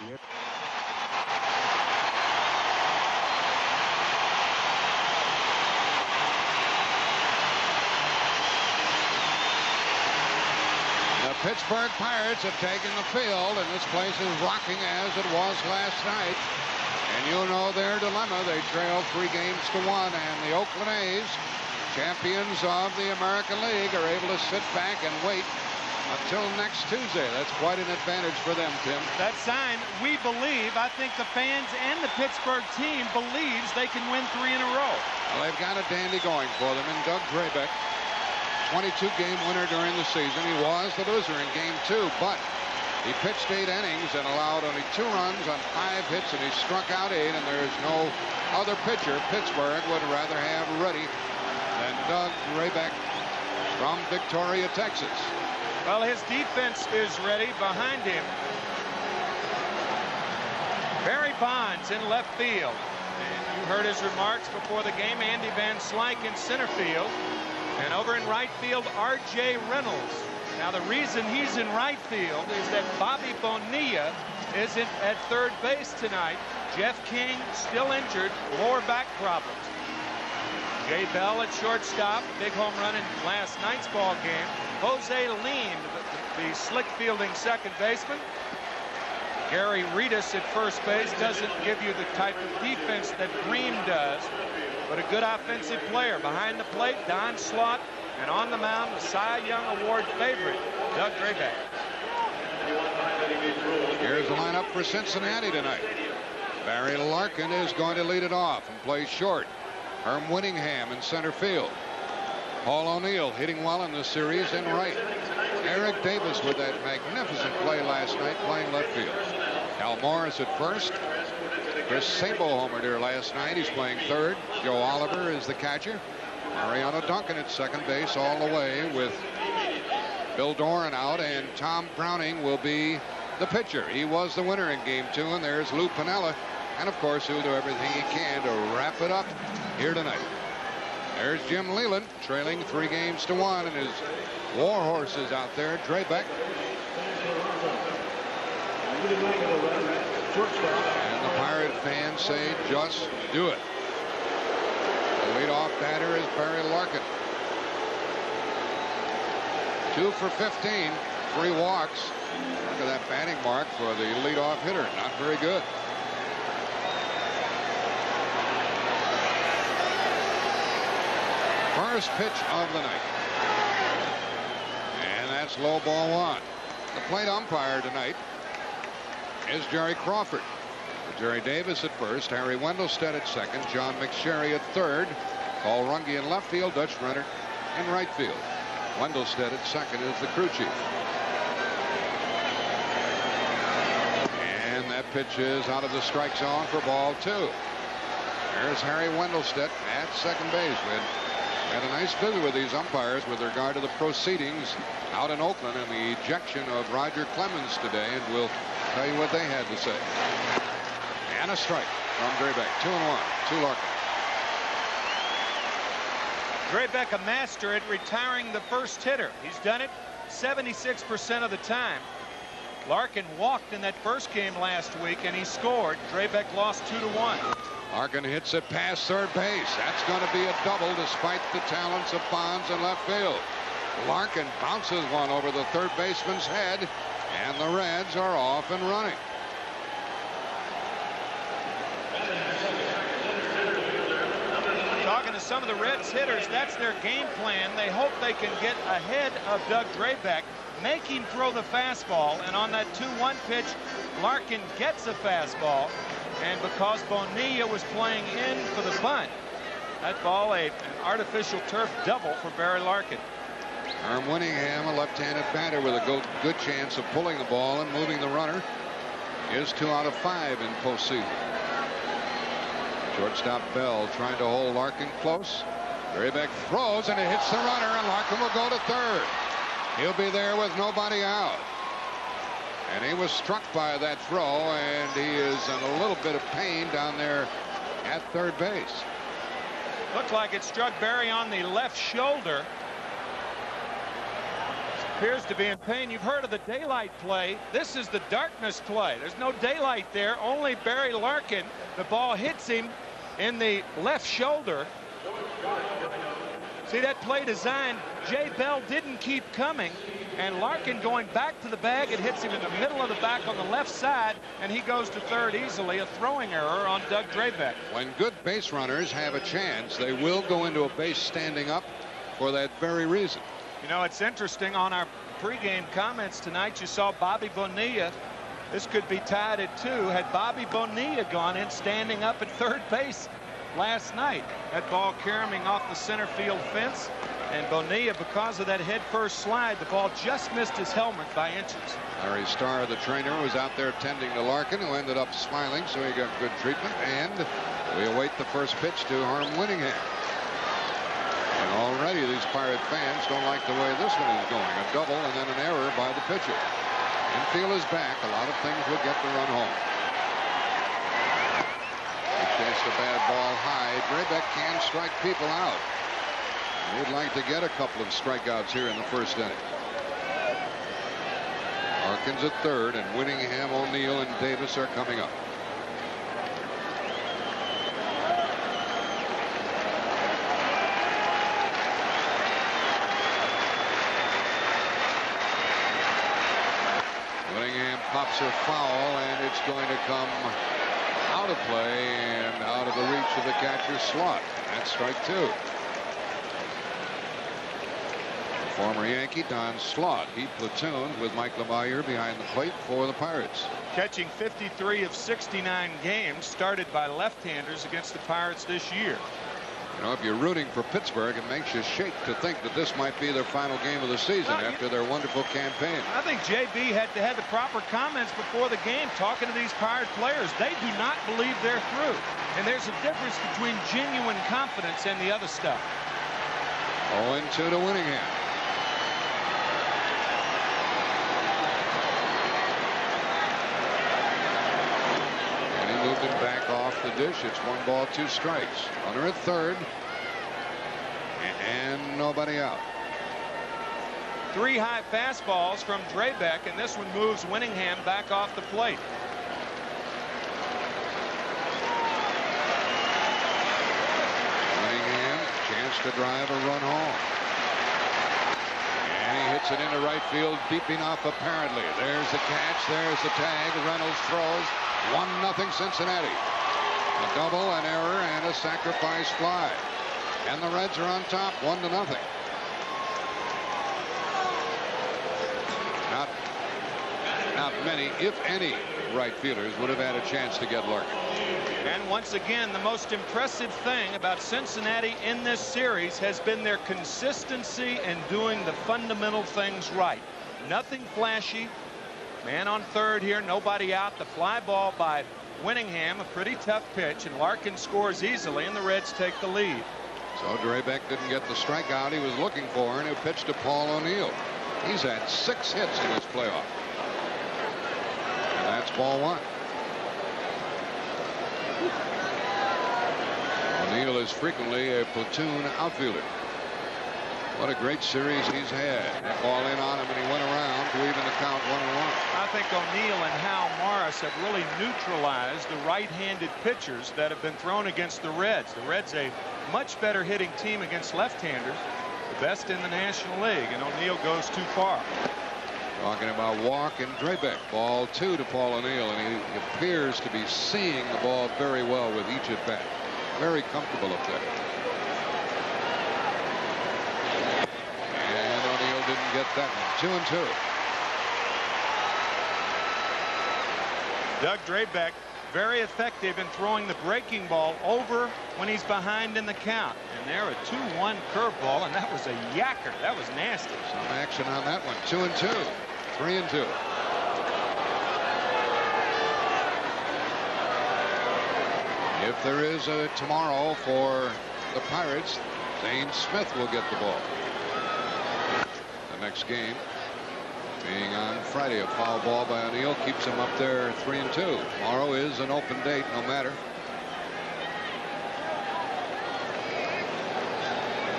The Pittsburgh Pirates have taken the field, and this place is rocking as it was last night. And you know their dilemma. They trail 3 games to 1, and the Oakland A's, champions of the American League, are able to sit back and wait until next Tuesday. That's quite an advantage for them, Tim. That sign, we believe. I think the fans and the Pittsburgh team believes they can win 3 in a row. Well, they've got a dandy going for them in Doug Drabek. 22-game winner during the season. He was the loser in Game 2, but he pitched 8 innings and allowed only 2 runs on 5 hits, and he struck out 8, and there is no other pitcher Pittsburgh would rather have ready than Doug Drabek from Victoria, Texas. Well, his defense is ready behind him. Barry Bonds in left field. And you heard his remarks before the game. Andy Van Slyke in center field. And over in right field, R.J. Reynolds. Now, the reason he's in right field is that Bobby Bonilla isn't at third base tonight. Jeff King still injured, lower back problems. Jay Bell at shortstop, big home run in last night's ball game. Jose Lean, the slick fielding second baseman. Gary Reedus at first base doesn't give you the type of defense that Green does, but a good offensive player. Behind the plate, Don Slaught, and on the mound, the Cy Young Award favorite, Doug Drabek. Here's the lineup for Cincinnati tonight. Barry Larkin is going to lead it off and play short. Herm Winningham in center field. Paul O'Neill hitting well in this series in right. Eric Davis with that magnificent play last night playing left field. Al Morris at first. Chris Sabo homered here last night. He's playing third. Joe Oliver is the catcher. Mariano Duncan at second base all the way with Bill Doran out, and Tom Browning will be the pitcher. He was the winner in Game 2, and there's Lou Piniella. And, of course, he'll do everything he can to wrap it up here tonight. There's Jim Leyland trailing 3 games to 1, and his war horses out there, Drabek. And the Pirate fans say, just do it. The leadoff batter is Barry Larkin. 2 for 15, 3 walks. Look at that batting mark for the leadoff hitter. Not very good. First pitch of the night. And that's low ball 1. The plate umpire tonight is Jerry Crawford. Jerry Davis at first, Harry Wendelstedt at second, John McSherry at third, Paul Runge in left field, Dutch Renner in right field. Wendelstedt at second is the crew chief. And that pitch is out of the strike zone for ball 2. There's Harry Wendelstedt at second base. We had a nice visit with these umpires with regard to the proceedings out in Oakland and the ejection of Roger Clemens today, and we'll tell you what they had to say. And a strike from Drabek. 2-1 to Larkin. Drabek, a master at retiring the first hitter. He's done it 76% of the time. Larkin walked in that first game last week, and he scored. Drabek lost 2-1. Larkin hits it past third base. That's going to be a double despite the talents of Bonds in left field. Larkin bounces one over the third baseman's head, and the Reds are off and running. Talking to some of the Reds hitters, that's their game plan. They hope they can get ahead of Doug Drabek, make him throw the fastball, and on that 2-1 pitch, Larkin gets a fastball, and because Bonilla was playing in for the bunt, that ball an artificial turf double for Barry Larkin. Herm Winningham, a left-handed batter with a good chance of pulling the ball and moving the runner, is 2 out of 5 in postseason. Shortstop Bell trying to hold Larkin close. Drabek throws, and it hits the runner, and Larkin will go to third. He'll be there with nobody out. And he was struck by that throw, and he is in a little bit of pain down there at third base. Looked like it struck Barry on the left shoulder. appears to be in pain. You've heard of the daylight play. This is the darkness play. There's no daylight there. Only Barry Larkin. The ball hits him in the left shoulder. See that play design? Jay Bell didn't keep coming, and Larkin going back to the bag. It hits him in the middle of the back on the left side, and he goes to third easily. A throwing error on Doug Drabek. When good base runners have a chance, they will go into a base standing up for that very reason. You know, it's interesting. On our pregame comments tonight, you saw Bobby Bonilla. This could be tied at 2 had Bobby Bonilla gone in standing up at third base last night. That ball caroming off the center field fence, and Bonilla, because of that head first slide, the ball just missed his helmet by inches. Larry Starr, the trainer, was out there tending to Larkin, who ended up smiling, so he got good treatment. And we await the first pitch to Herm Winningham. And already these Pirate fans don't like the way this one is going. A double and then an error by the pitcher. Infield is back. A lot of things would get the run home. He chased a bad ball high. Drabek can strike people out. We'd like to get a couple of strikeouts here in the first inning. Larkin's at third, and Winningham, O'Neill, and Davis are coming up. Winningham pops a foul, and it's going to come out of play and out of the reach of the catcher Slot. That's strike 2. Former Yankee Don Slot. He platooned with Mike LeMahieu behind the plate for the Pirates. Catching 53 of 69 games started by left-handers against the Pirates this year. You know, if you're rooting for Pittsburgh, it makes you shake to think that this might be their final game of the season after their wonderful campaign. I think JB had the proper comments before the game talking to these Pirate players. They do not believe they're through. And there's a difference between genuine confidence and the other stuff. 0-2 to Winningham. Moved him back off the dish. It's 1 ball, 2 strikes. Runner at third. And nobody out. 3 high fastballs from Drabek, and this one moves Winningham back off the plate. Winningham, chance to drive a run home. And he hits it into right field, deep enough apparently. There's the catch. There's the tag. Reynolds throws. 1-0 Cincinnati. A double, an error, and a sacrifice fly. And the Reds are on top, 1-0. Not many, if any, right fielders would have had a chance to get Larkin. And once again, the most impressive thing about Cincinnati in this series has been their consistency in doing the fundamental things right. Nothing flashy. Man on third here, nobody out. The fly ball by Winningham, a pretty tough pitch, and Larkin scores easily, and the Reds take the lead. So Drabek didn't get the strikeout he was looking for, and he pitched to Paul O'Neill. He's had 6 hits in this playoff. And that's ball 1. O'Neill is frequently a platoon outfielder. What a great series he's had. That ball in on him, and he went around to even the count 1-1. I think O'Neill and Hal Morris have really neutralized the right-handed pitchers that have been thrown against the Reds. The Reds a much better hitting team against left-handers, the best in the National League, and O'Neill goes too far. Talking about walk and Drabek. Ball 2 to Paul O'Neill, and he appears to be seeing the ball very well with each at bat. Very comfortable up there. Didn't get that one. 2-2. Doug Drabek, very effective in throwing the breaking ball over when he's behind in the count. And there, a 2-1 curveball, and that was a yacker. That was nasty. Some action on that one. 2-2. 3-2. If there is a tomorrow for the Pirates, Zane Smith will get the ball. Next game being on Friday. A foul ball by O'Neill keeps him up there 3-2. Tomorrow is an open date, no matter.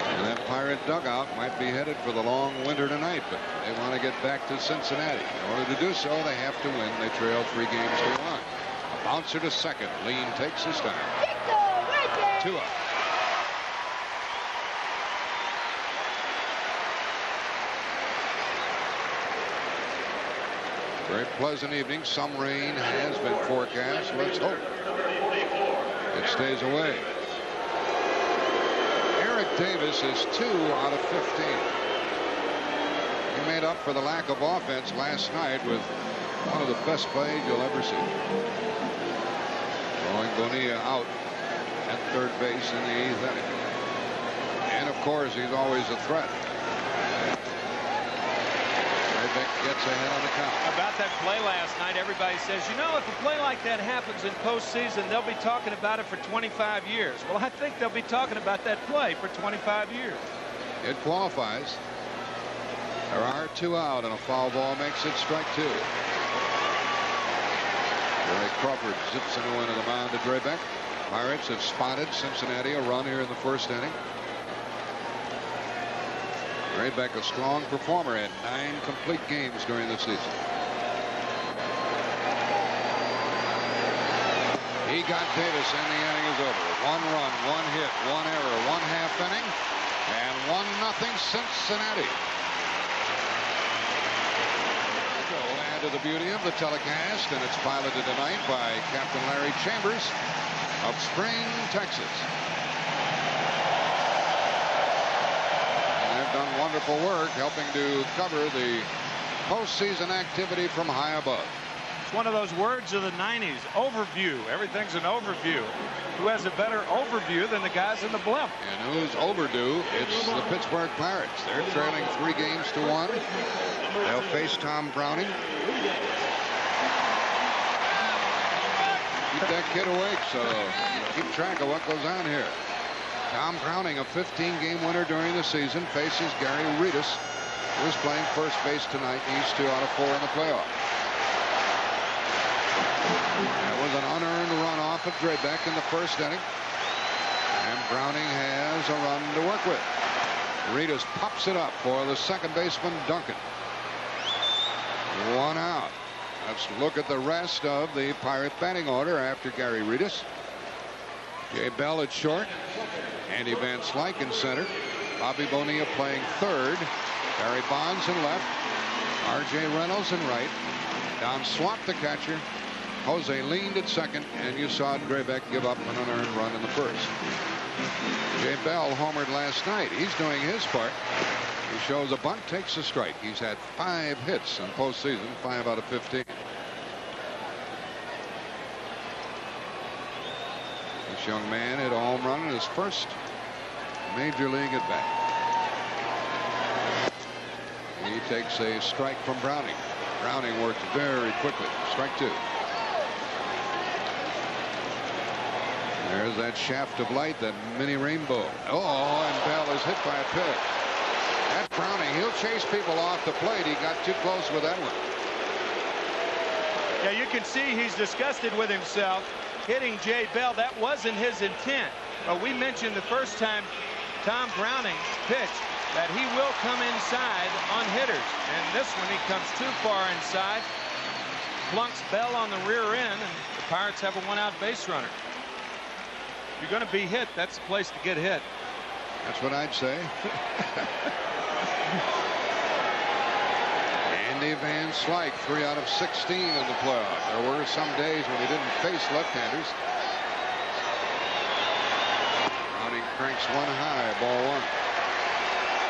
And that Pirate dugout might be headed for the long winter tonight, but they want to get back to Cincinnati. In order to do so, they have to win. They trail 3 games to 1. A bouncer to second. Lean takes his time. 2 up. Very pleasant evening. Some rain has been forecast. Let's hope it stays away. Eric Davis is 2 out of 15. He made up for the lack of offense last night with one of the best plays you'll ever see. Throwing Bonilla out at third base in the 8th inning. And of course, he's always a threat. Drabek gets ahead on the count. About that play last night, everybody says, you know, if a play like that happens in postseason, they'll be talking about it for 25 years. Well, I think they'll be talking about that play for 25 years. It qualifies. There are 2 out, and a foul ball makes it strike 2. Gary Crawford zips into one of the mound to Drabek. Pirates have spotted Cincinnati a run here in the 1st inning. Drabek, a strong performer, had 9 complete games during the season. He got Davis, and the inning is over. 1 run, 1 hit, 1 error, 1 half inning, and 1-0 Cincinnati. We'll add to the beauty of the telecast, and it's piloted tonight by Captain Larry Chambers of Spring, Texas. Done wonderful work helping to cover the postseason activity from high above. It's one of those words of the 90s, overview. Everything's an overview. Who has a better overview than the guys in the blimp? And who's overdue? It's the Pittsburgh Pirates. They're trailing 3 games to 1. They'll face Tom Browning. Keep that kid awake, so keep track of what goes on here. Tom Browning, a 15-game winner during the season, faces Gary Reedus, who is playing first base tonight. He's 2 out of 4 in the playoff. That was an unearned runoff of Drabek in the 1st inning. And Browning has a run to work with. Reedus pops it up for the second baseman, Duncan. 1 out. Let's look at the rest of the Pirate batting order after Gary Reedus. Jay Bell at short. Andy Van Slyke in center. Bobby Bonilla playing third. Barry Bonds in left. R.J. Reynolds in right. Don Swap the catcher. Jose leaned at second, and you saw Drabek give up an unearned run in the 1st. Jay Bell homered last night. He's doing his part. He shows a bunt, takes a strike. He's had 5 hits in postseason, 5 out of 15. This young man hit a home run in his first major league at bat. He takes a strike from Browning. Browning works very quickly. Strike 2. There's that shaft of light, that mini rainbow. Oh, and Bell is hit by a pitch. That Browning, he'll chase people off the plate. He got too close with that one. Yeah, you can see he's disgusted with himself hitting Jay Bell. That wasn't his intent. But we mentioned the first time Tom Browning pitched that he will come inside on hitters. And this one, he comes too far inside, plunks Bell on the rear end, and the Pirates have a 1-out base runner. If you're going to be hit, that's the place to get hit. That's what I'd say. Andy Van Slyke, 3 out of 16 in the playoff. There were some days when he didn't face left-handers. Browning cranks one high, ball 1.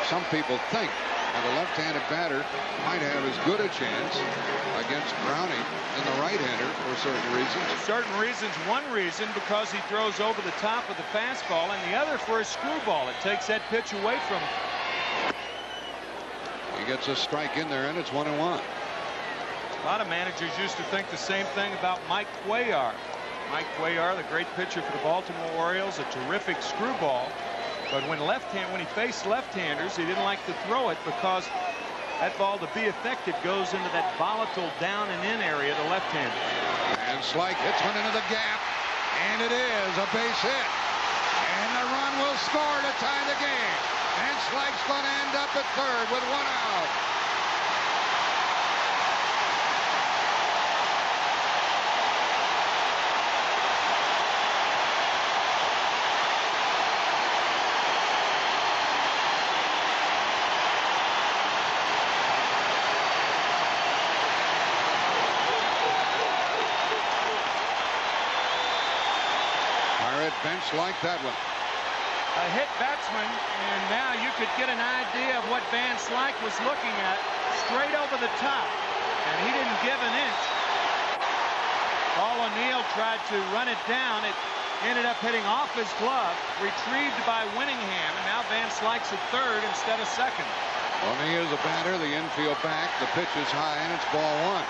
Some people think that a left-handed batter might have as good a chance against Browning than the right-hander for certain reasons. Certain reasons. One reason because he throws over the top of the fastball, and the other for a screwball. It takes that pitch away from him. He gets a strike in there, and it's 1-1. A lot of managers used to think the same thing about Mike Cuellar. Mike Cuellar, the great pitcher for the Baltimore Orioles, a terrific screwball. But when he faced left-handers, he didn't like to throw it because that ball, to be effective, goes into that volatile down and in area to left-hander. And Slyke hits one into the gap, and it is a base hit. And the run will score to tie the game. And Slyke's going to end up at third with 1 out. Bench like that one. A hit batsman, and now you could get an idea of what Van Slyke was looking at. Straight over the top, and he didn't give an inch. Paul O'Neill tried to run it down. It ended up hitting off his glove, retrieved by Winningham, and now Van Slyke's at third instead of second. O'Neill's a batter, the infield back, the pitch is high, and it's ball 1.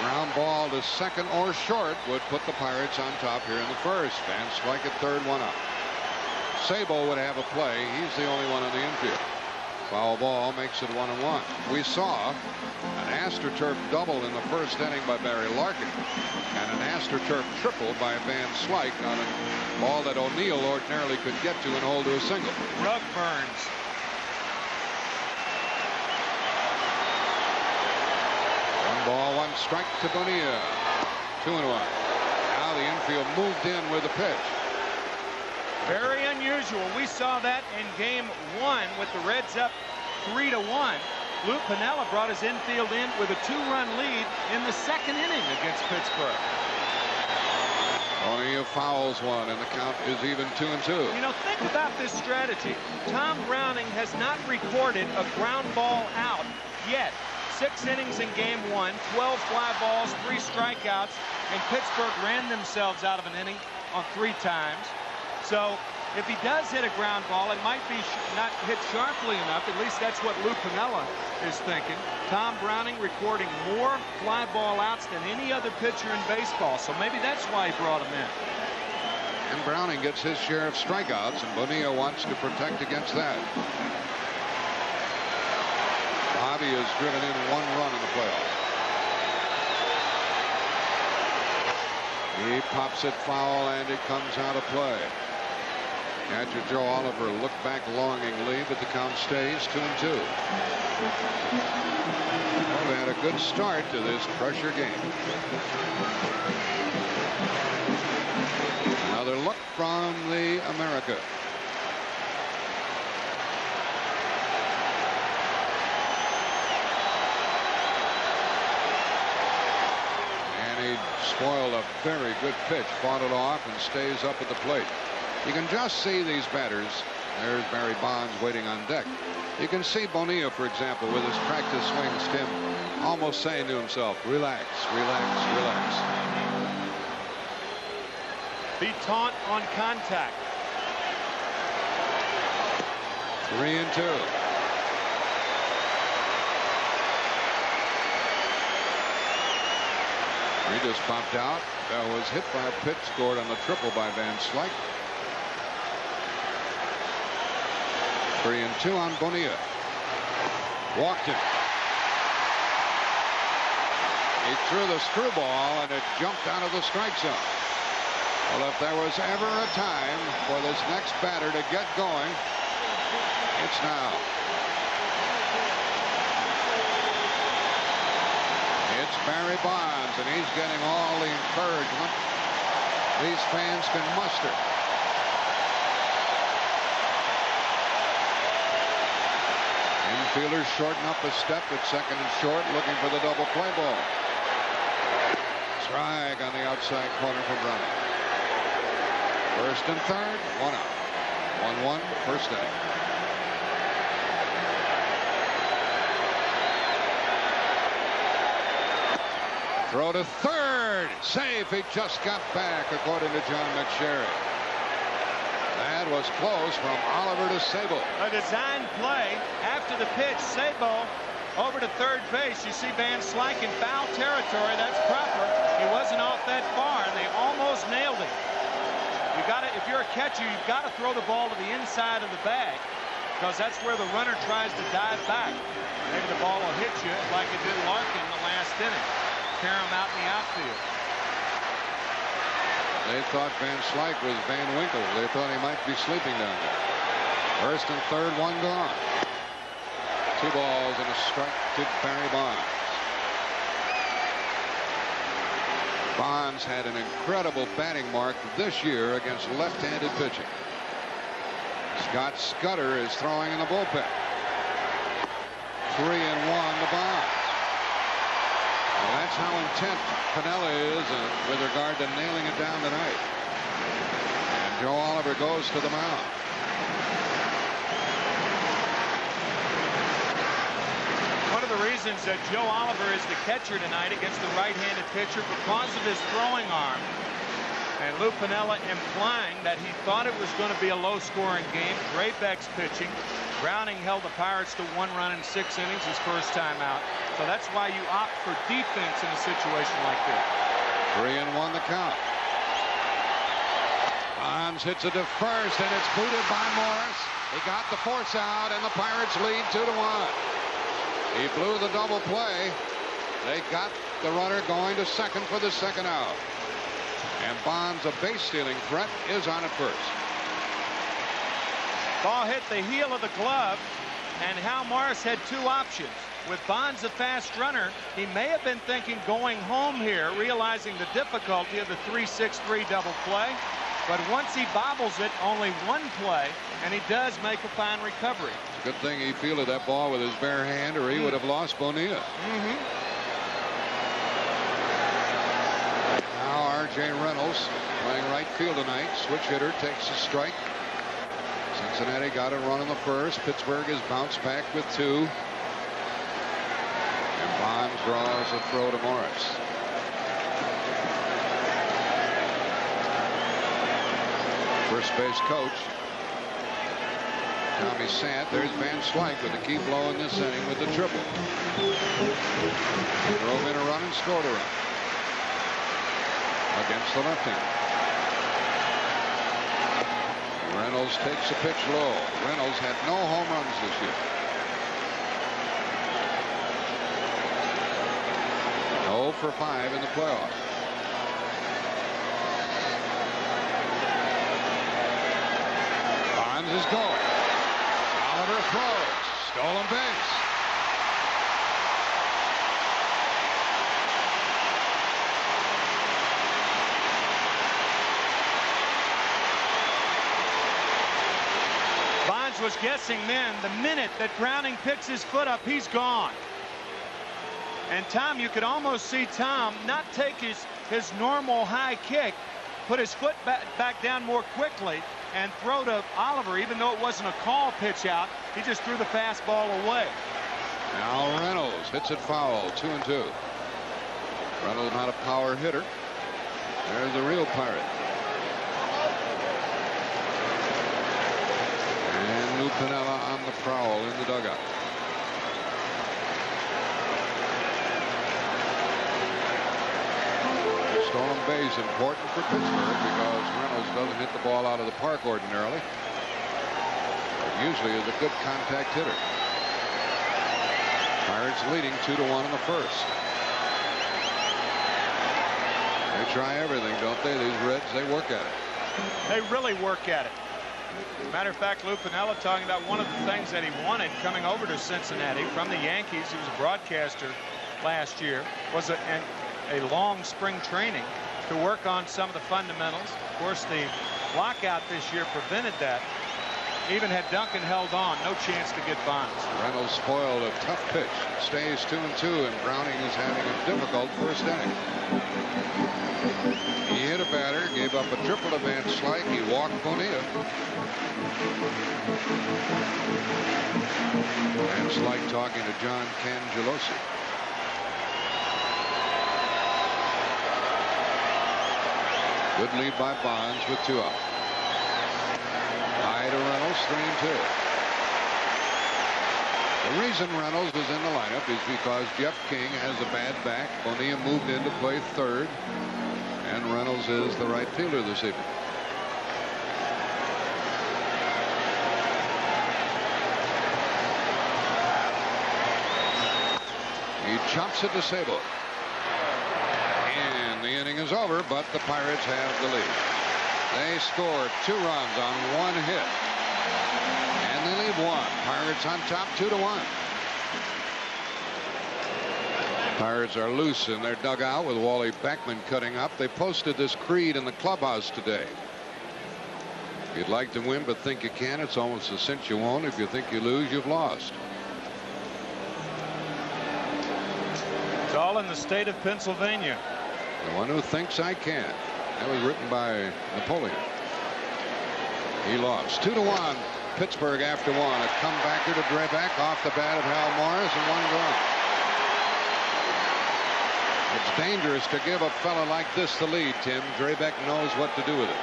Ground ball to second or short would put the Pirates on top here in the first. Van Slyke at third, 1 up. Sabo would have a play. He's the only one on the infield. Foul ball makes it 1-1. We saw an AstroTurf double in the first inning by Barry Larkin and an AstroTurf triple by Van Slyke on a ball that O'Neill ordinarily could get to and hold to a single. Rug burns. Ball 1 strike to Bonilla. 2-1. Now the infield moved in with a pitch. Very unusual. We saw that in game 1 with the Reds up 3-1. Lou Piniella brought his infield in with a 2-run lead in the second inning against Pittsburgh. Bonilla fouls one, and the count is even 2-2. You know, think about this strategy. Tom Browning has not recorded a ground ball out yet. 6 innings in game 1, 12 fly balls, 3 strikeouts, and Pittsburgh ran themselves out of an inning on 3 times. So if he does hit a ground ball, it might be not hit sharply enough. At least that's what Lou Piniella is thinking. Tom Browning recording more fly ball outs than any other pitcher in baseball. So maybe that's why he brought him in. And Browning gets his share of strikeouts, and Bonilla wants to protect against that. Bobby has driven in 1 run in the playoffs. He pops it foul, and it comes out of play. Catcher Joe Oliver looked back longingly, but the count stays 2-2. Well, they had a good start to this pressure game. Another look from the America. Spoiled a very good pitch, fought it off, and stays up at the plate. You can just see these batters. There's Barry Bonds waiting on deck. You can see Bonilla, for example, with his practice swings, Tim, almost saying to himself, relax, relax, relax. Be taunt on contact. 3-2. He just popped out. That was hit by a pitch, scored on the triple by Van Slyke. 3-2 on Bonilla. Walked him. He threw the screwball, and it jumped out of the strike zone. Well, if there was ever a time for this next batter to get going, it's now. It's Barry Bonds, and he's getting all the encouragement these fans can muster. Infielders shorten up a step at second and short, looking for the double play ball. Strike on the outside corner for Browning. First and third, 1 out. 1-1, first inning. Throw to third. Safe. He just got back, according to John McSherry. That was close from Oliver to Sabo. A design play after the pitch. Sabo over to third base. You see Van Slyke in foul territory. That's proper. He wasn't off that far, and they almost nailed him. You got to, if you're a catcher, you've got to throw the ball to the inside of the bag, because that's where the runner tries to dive back. Maybe the ball will hit you like it did Larkin in the last inning. Tear him out in the outfield. They thought Van Slyke was Van Winkle. They thought he might be sleeping down there. First and third, one gone. 2 balls and a strike to Barry Bonds. Bonds had an incredible batting mark this year against left-handed pitching. Scott Scudder is throwing in the bullpen. 3-1 to Bonds. Well, that's how intent Piniella is with regard to nailing it down tonight. And Joe Oliver goes to the mound. One of the reasons that Joe Oliver is the catcher tonight against the right-handed pitcher because of his throwing arm. And Lou Piniella implying that he thought it was going to be a low-scoring game. Drabek's pitching. Browning held the Pirates to 1 run in 6 innings his first time out. So that's why you opt for defense in a situation like this. 3-1 the count. Bonds hits it to first, and it's booted by Morris. He got the force out, and the Pirates lead 2-1. He blew the double play. They got the runner going to second for the second out. And Bonds, a base stealing threat, is on at first. Ball hit the heel of the glove, and Hal Morris had 2 options. With Bonds a fast runner, he may have been thinking going home here, realizing the difficulty of the 3-6-3 double play. But once he bobbles it, only 1 play, and he does make a fine recovery. It's a good thing he fielded that ball with his bare hand, or he would have lost Bonilla. Now R.J. Reynolds playing right field tonight. Switch hitter takes a strike. Cincinnati got a run in the first. Pittsburgh has bounced back with 2. And Bonds draws a throw to Morris. First base coach Tommy Sant. There's Van Slyke with a key blow in this inning with the triple. Drove in a run and scored a run against the left-hander. Reynolds takes a pitch low. Reynolds had no home runs this year. 0 for 5 in the playoffs. Bonds is going. Oliver throws. Stolen base. Bonds was guessing then the minute that Browning picks his foot up, he's gone. And Tom, you could almost see Tom not take his normal high kick, put his foot back down more quickly and throw to Oliver, even though it wasn't a call pitch out. He just threw the fastball away. Now Reynolds hits it foul. 2-2. Reynolds not a power hitter. There's a real Pirate. And Lou Piniella on the prowl in the dugout. Stolen base important for Pittsburgh because Reynolds doesn't hit the ball out of the park ordinarily. But usually is a good contact hitter. Pirates leading 2-1 in the first. They try everything, don't they? These Reds, they work at it. They really work at it. As a matter of fact, Lou Piniella talking about one of the things that he wanted coming over to Cincinnati from the Yankees. He was a broadcaster last year. Was a long spring training to work on some of the fundamentals. Of course, the lockout this year prevented that. Even had Duncan held on, no chance to get Bonds. Reynolds spoiled a tough pitch. Stays 2-2, and Browning is having a difficult first inning. He hit a batter, gave up a triple to Van Slyke. He walked Bonilla. Van Slyke talking to John Cangelosi. Good lead by Bonds with 2 out. High to Reynolds, 3-2. The reason Reynolds is in the lineup is because Jeff King has a bad back. Bonilla moved in to play third, and Reynolds is the right fielder this evening. He chops it to Sabo. And the inning is over, but the Pirates have the lead. They scored 2 runs on 1 hit. And leave one. Pirates on top 2-1. Pirates are loose in their dugout with Wally Beckman cutting up. They posted this creed in the clubhouse today. If you'd like to win but think you can, it's almost a cinch you won't. If you think you lose, you've lost. It's all in the state of Pennsylvania. The one who thinks I can. That was written by Napoleon. He lost 2-1. Pittsburgh after one. A comebacker to Drabek off the bat of Hal Morris and one gone. It's dangerous to give a fella like this the lead, Tim. Drabek knows what to do with it.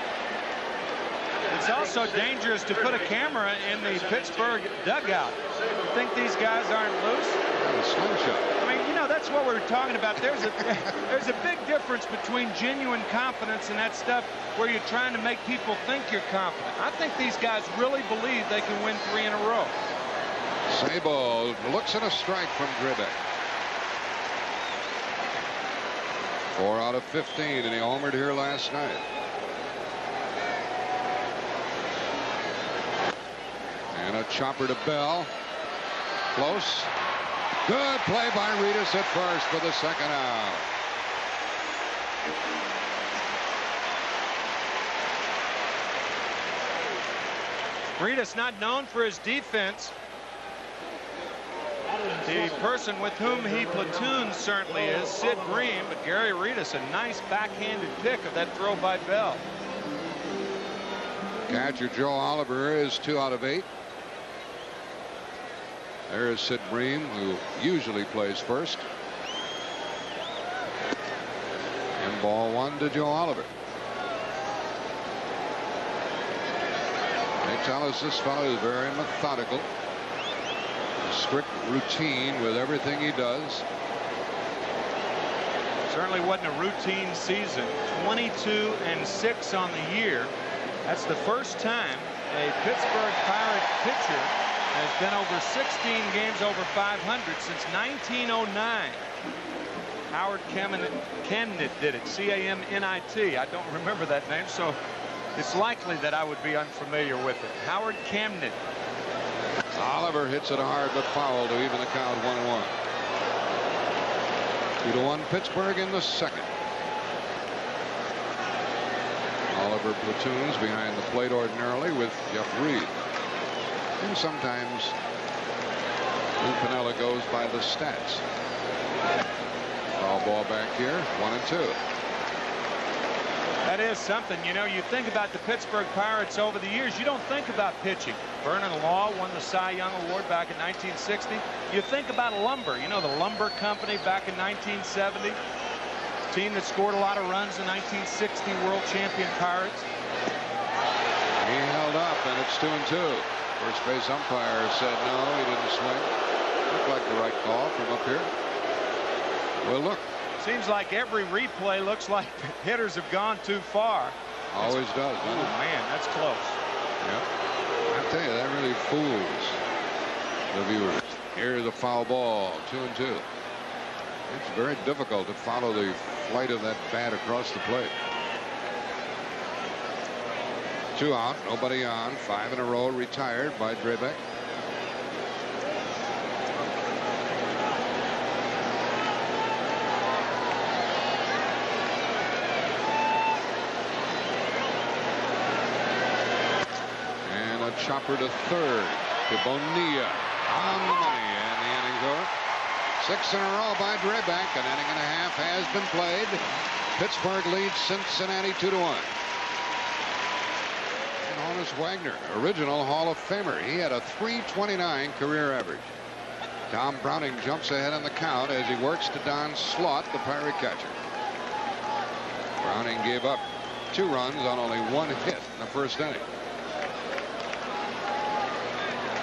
It's also dangerous to put a camera in the Pittsburgh dugout. You think these guys aren't loose? A slingshot. I mean, you know, that's what we're talking about. There's a big difference between genuine confidence and that stuff where you're trying to make people think you're confident. I think these guys really believe they can win 3 in a row. Sabo looks at a strike from Drabek. 4 out of 15, and he homered here last night. And a chopper to Bell. Close. Good play by Reedus at first for the second out. Reedus not known for his defense. The person with whom he platoons certainly is Sid Bream, but Gary Reedus, a nice backhanded pick of that throw by Bell. Catcher Joe Oliver is 2 out of 8. There is Sid Bream, who usually plays first. And ball 1 to Joe Oliver. They tell us this fellow is very methodical. A strict routine with everything he does. Certainly wasn't a routine season. 22-6 on the year. That's the first time a Pittsburgh Pirate pitcher has been over 16 games over 500 since 1909. Howard Camnit did it. C-A-M-N-I-T. I don't remember that name, so it's likely that I would be unfamiliar with it. Howard Camnit. Oliver hits it hard but foul to even the count 1-1. 2-1 Pittsburgh in the second. Oliver platoons behind the plate ordinarily with Jeff Reed. And sometimes Lou Piniella goes by the stats. Foul ball back here, 1-2. That is something. You know, you think about the Pittsburgh Pirates over the years, you don't think about pitching. Vernon Law won the Cy Young Award back in 1960. You think about lumber. You know, the Lumber Company back in 1970. Team that scored a lot of runs in 1960 World Champion Pirates. He held up, and it's 2-2. First base umpire said no, he didn't swing. Looked like the right call from up here. Well, look. Seems like every replay looks like hitters have gone too far. Always does. Oh, man, that's close. Yep. I tell you, that really fools the viewers. Here's a foul ball, 2-2. It's very difficult to follow the flight of that bat across the plate. 2 out, nobody on. 5 in a row retired by Drabek. And a chopper to third to Bonilla on the money, and the inning's over. 6 in a row by Drabek. An inning and a half has been played. Pittsburgh leads Cincinnati 2-1. Honus Wagner, original Hall of Famer. He had a .329 career average. Tom Browning jumps ahead on the count as he works to Don Slaught, the Pirate catcher. Browning gave up 2 runs on only 1 hit in the first inning.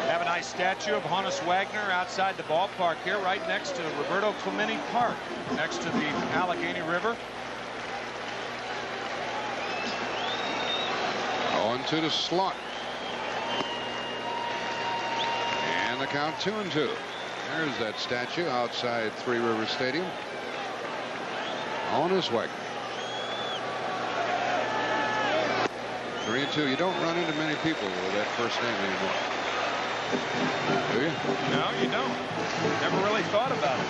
Have a nice statue of Honus Wagner outside the ballpark here, right next to Roberto Clemente Park, next to the Allegheny River. 0-2 to Slaught. And the count 2-2. There's that statue outside Three Rivers Stadium. Honus Wagner. 3-2. You don't run into many people with that first name anymore. Do you? No, you don't. Never really thought about it.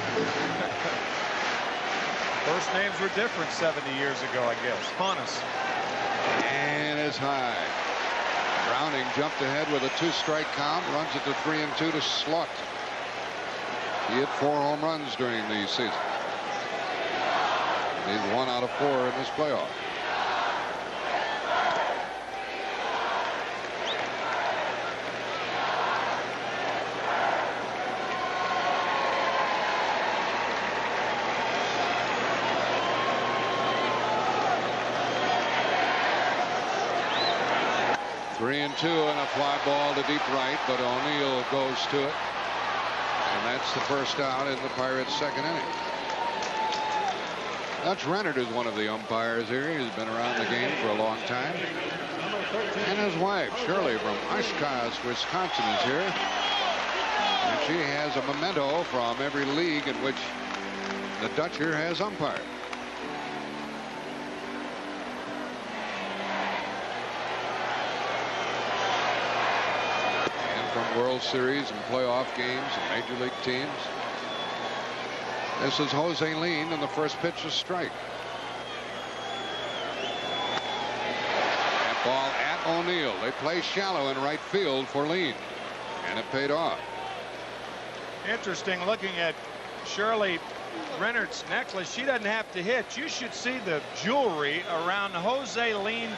First names were different 70 years ago, I guess. Honest. And it's high. Browning jumped ahead with a 2-strike count, runs it to 3-2 to Slaught. He hit 4 home runs during the season. He's 1 out of 4 in this playoff. Three and 2 and a fly ball to deep right, but O'Neill goes to it. And that's the first out in the Pirates' second inning. Dutch Rennert is one of the umpires here. He's been around the game for a long time. And his wife, Shirley, from Oshkosh, Wisconsin, is here. And she has a memento from every league in which the Dutcher has umpired. World Series and playoff games and Major League teams. This is Jose Lean, and the first pitch is strike. That ball at O'Neill. They play shallow in right field for Lean, and it paid off. Interesting looking at Shirley Rennert's necklace. She doesn't have to hit. You should see the jewelry around Jose Lean,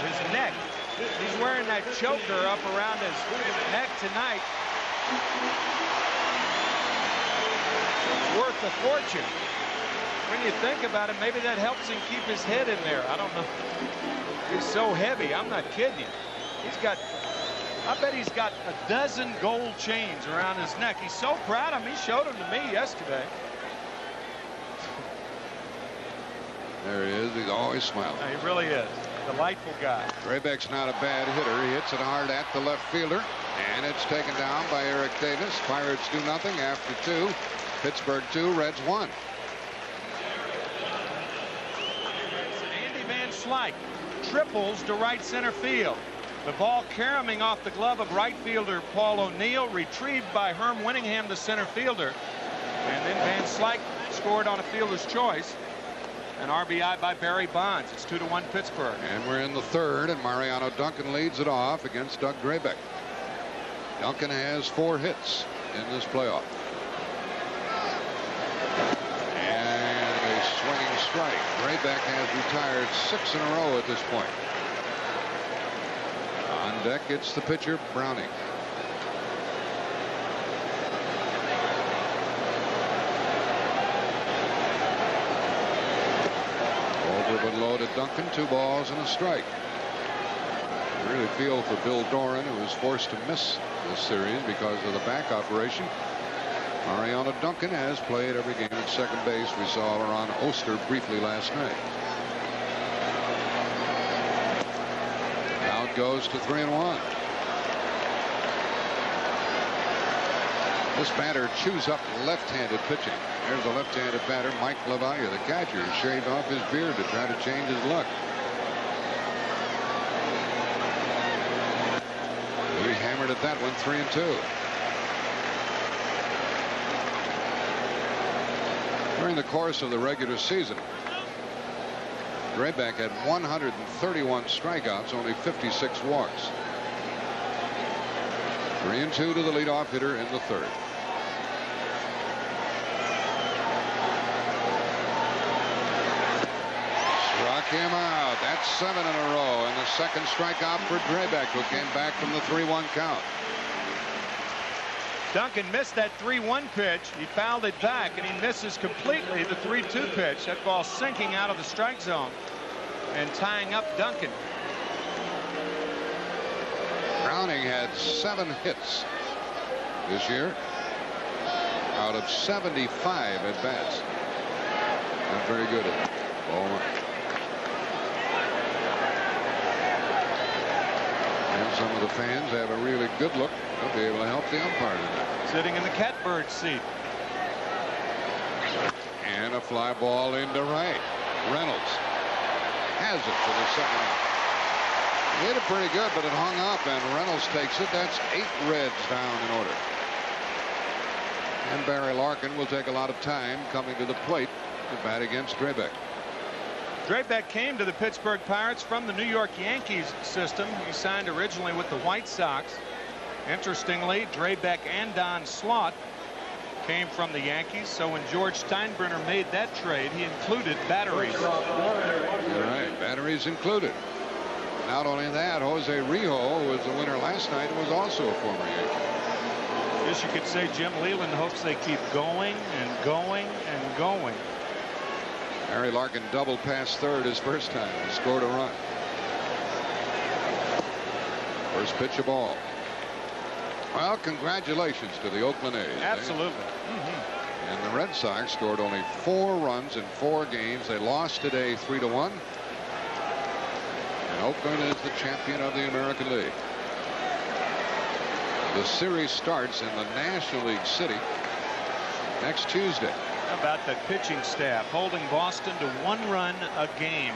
his neck. He's wearing that choker up around his neck tonight. It's worth a fortune. When you think about it, maybe that helps him keep his head in there. I don't know. He's so heavy. I'm not kidding you. He's got, I bet he's got a dozen gold chains around his neck. He's so proud of him. He showed them to me yesterday. There he is. He's always smiling. He really is. Delightful guy. Drabek's not a bad hitter. He hits it hard at the left fielder, and it's taken down by Eric Davis. Pirates do nothing after 2. Pittsburgh 2, Reds 1. Andy Van Slyke triples to right center field. The ball caroming off the glove of right fielder Paul O'Neill, retrieved by Herm Winningham, the center fielder, and then Van Slyke scored on a fielder's choice. An RBI by Barry Bonds. It's 2-1 Pittsburgh. And we're in the third, and Mariano Duncan leads it off against Doug Drabek. Duncan has 4 hits in this playoff. And a swinging strike. Drabek has retired 6 in a row at this point. On deck, it's the pitcher, Browning. But low to Duncan, 2 balls and a strike. I really feel for Bill Doran, who was forced to miss this series because of the back operation. Mariano Duncan has played every game at second base. We saw Ron Oster briefly last night. Now it goes to 3-1. This batter chews up left-handed pitching. There's a left-handed batter, Mike LaVallia, the catcher, shaved off his beard to try to change his luck. He hammered at that one, 3-2. During the course of the regular season, Drabek had 131 strikeouts, only 56 walks. 3-2 to the leadoff hitter in the third. Struck him out. That's 7 in a row, and the second strikeout for Drabek, who came back from the 3-1 count. Duncan missed that 3-1 pitch. He fouled it back, and he misses completely the 3-2 pitch. That ball sinking out of the strike zone and tying up Duncan. Browning had 7 hits this year out of 75 at bats. Not very good at ball one. And some of the fans have a really good look. They'll be able to help the umpire tonight. Sitting in the catbird seat. And a fly ball into right. Reynolds has it for the second out. Hit it pretty good, but it hung up, and Reynolds takes it. That's 8 Reds down in order. And Barry Larkin will take a lot of time coming to the plate to bat against Drabek. Drabek came to the Pittsburgh Pirates from the New York Yankees system. He signed originally with the White Sox. Interestingly, Drabek and Don Slaught came from the Yankees, so when George Steinbrenner made that trade, he included batteries. You're right, batteries included. Not only that, Jose Rijo, who was the winner last night, was also a former Yankee. I guess you could say Jim Leland hopes they keep going and going and going. Barry Larkin doubled past third his first time and scored a run. First pitch of ball. Well, congratulations to the Oakland A's. Absolutely. And the Red Sox scored only 4 runs in 4 games. They lost today 3-1. And Oakland is the champion of the American League. The series starts in the National League City next Tuesday. How about the pitching staff holding Boston to 1 run a game?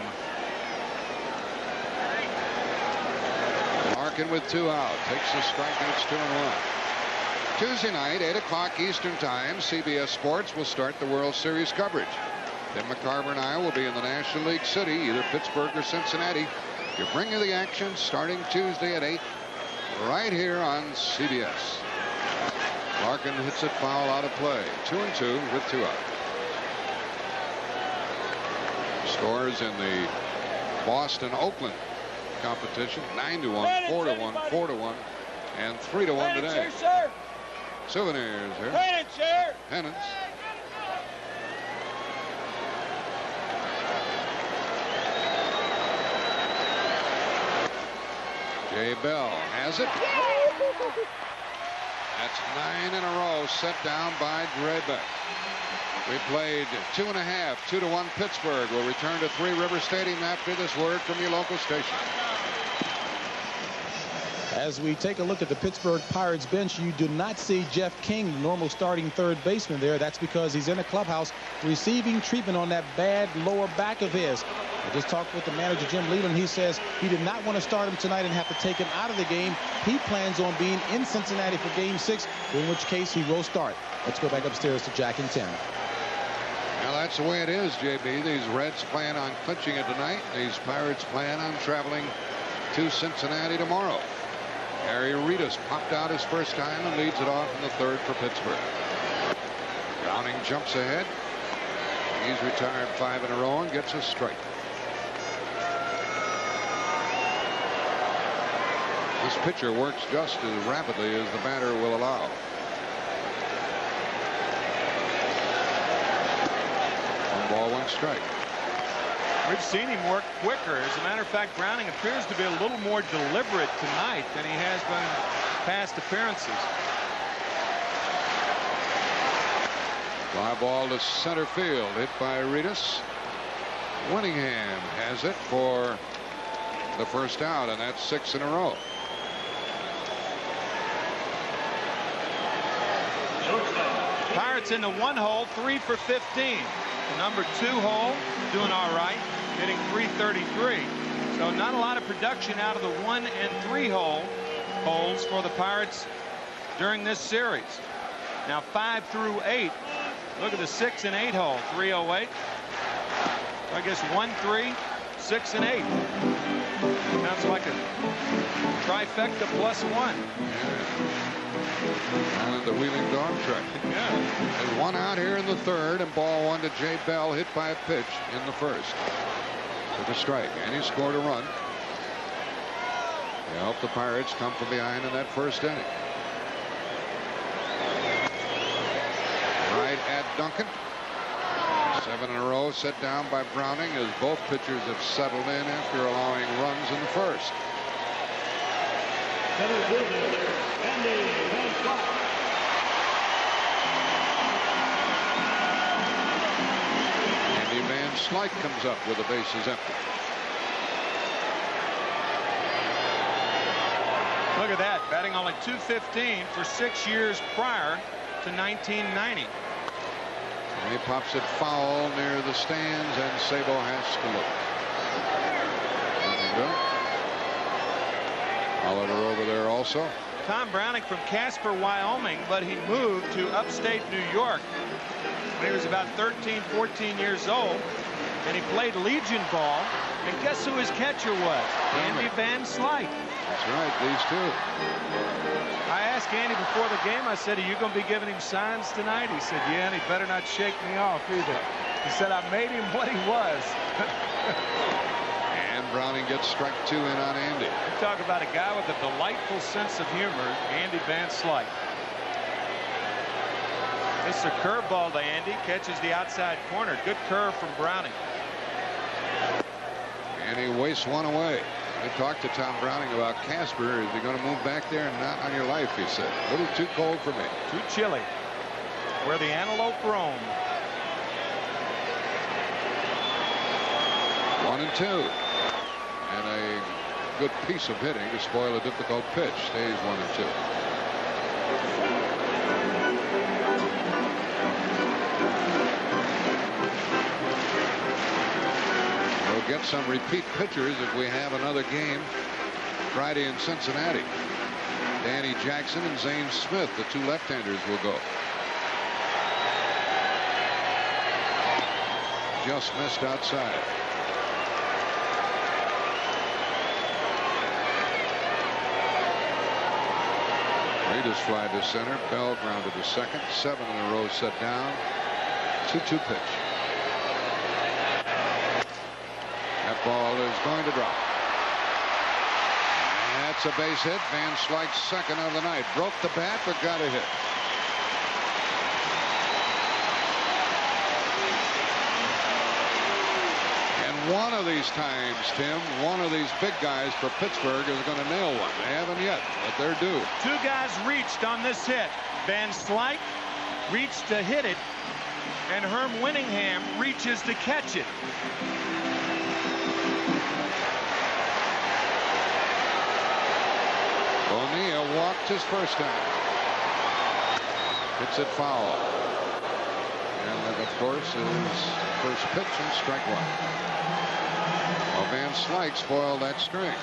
Larkin with 2 out, takes the strike, and it's 2-1. Tuesday night, 8 o'clock Eastern Time, CBS Sports will start the World Series coverage. Tim McCarver and I will be in the National League City, either Pittsburgh or Cincinnati. You bring you the action starting Tuesday at 8, right here on CBS. Larkin hits it foul out of play. 2-2 with 2 out. Scores in the Boston-Oakland competition: 9-1, 4-1, 4-1, and 3-1 today. Souvenirs here. Pennants. Jay Bell has it. That's 9 in a row set down by Drabek. We played 2½, 2-1 Pittsburgh. We'll return to Three River Stadium after this word from your local station. As we take a look at the Pittsburgh Pirates bench, you do not see Jeff King, the normal starting third baseman there. That's because he's in a clubhouse receiving treatment on that bad lower back of his. I just talked with the manager, Jim Leland. He says he did not want to start him tonight and have to take him out of the game. He plans on being in Cincinnati for Game 6, in which case he will start. Let's go back upstairs to Jack and Tim. Well, that's the way it is, JB. These Reds plan on clinching it tonight. These Pirates plan on traveling to Cincinnati tomorrow. Harry Reedus popped out his first time and leads it off in the 3rd for Pittsburgh. Browning jumps ahead. He's retired 5 in a row and gets a strike. This pitcher works just as rapidly as the batter will allow. 1 ball, 1 strike. We've seen him work quicker. As a matter of fact, Browning appears to be a little more deliberate tonight than he has been in past appearances. Fly ball to center field, hit by Reedus. Winningham has it for the first out, and that's 6 in a row. Pirates in the 1 hole, 3 for 15. The number 2 hole doing all right, hitting .333. So not a lot of production out of the 1 and 3 holes for the Pirates during this series. Now 5 through 8. Look at the 6 and 8 hole, 308. I guess 1, 3, 6 and 8. Sounds like a trifecta plus 1. And the Wheeling Dog Track. Yeah. There's 1 out here in the 3rd, and ball 1 to Jay Bell, hit by a pitch in the 1st. Took a strike, and he scored a run. He helped the Pirates come from behind in that 1st inning. Right at Duncan. 7 in a row set down by Browning as both pitchers have settled in after allowing runs in the 1st. Andy Van Slyke comes up with the bases empty. Look at that, batting only .215 for 6 years prior to 1990. And he pops it foul near the stands, and Sabo has to look. Nothing doing. Oliver over there also. Tom Browning from Casper, Wyoming, but he moved to upstate New York when he was about 13, 14 years old, and he played Legion ball. And guess who his catcher was? Andy Van Slyke. That's right, these two. I asked Andy before the game, I said, are you going to be giving him signs tonight? He said, yeah, and he better not shake me off either. He said, I made him what he was. And Browning gets strike 2 in on Andy. You talk about a guy with a delightful sense of humor, Andy Van Slyke. This is a curveball to Andy, catches the outside corner. Good curve from Browning. And he wastes one away. I talked to Tom Browning about Casper. Is he going to move back there? Not on your life, he said. A little too cold for me. Too chilly. Where the antelope roam. 1-2. And a good piece of hitting to spoil a difficult pitch. Stays 1-2. We'll get some repeat pitchers if we have another game Friday in Cincinnati. Danny Jackson and Zane Smith, the two left-handers, will go. Just missed outside. Reedus fly to center. Bell grounded to second. 7 in a row set down. 2-2 pitch. That ball is going to drop. That's a base hit. Van Slyke's second of the night. Broke the bat, but got a hit. And one of these times, Tim, one of these big guys for Pittsburgh is going to nail one. They haven't yet, but they're due. Two guys reached on this hit. Van Slyke reached to hit it, and Herm Winningham reaches to catch it. Bonilla walked his first time. Hits it foul. And that, of course, is first pitch and strike 1. Well, Van Slyke spoiled that string.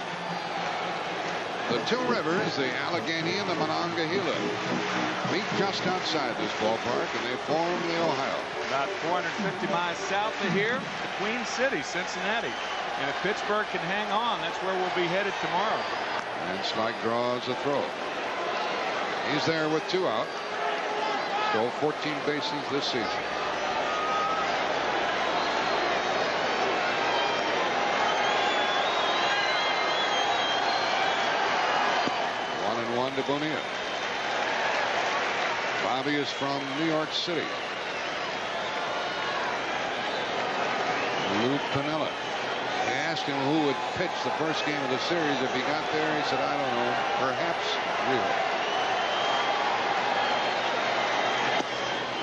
The two rivers, the Allegheny and the Monongahela, meet just outside this ballpark, and they form the Ohio. About 450 miles south of here, the Queen City, Cincinnati. And if Pittsburgh can hang on, that's where we'll be headed tomorrow. And Slyke draws a throw. He's there with 2 out. Stole 14 bases this season. To Bonilla. Bobby is from New York City. Lou Piniella. They asked him who would pitch the first game of the series if he got there. He said, I don't know, perhaps Rio.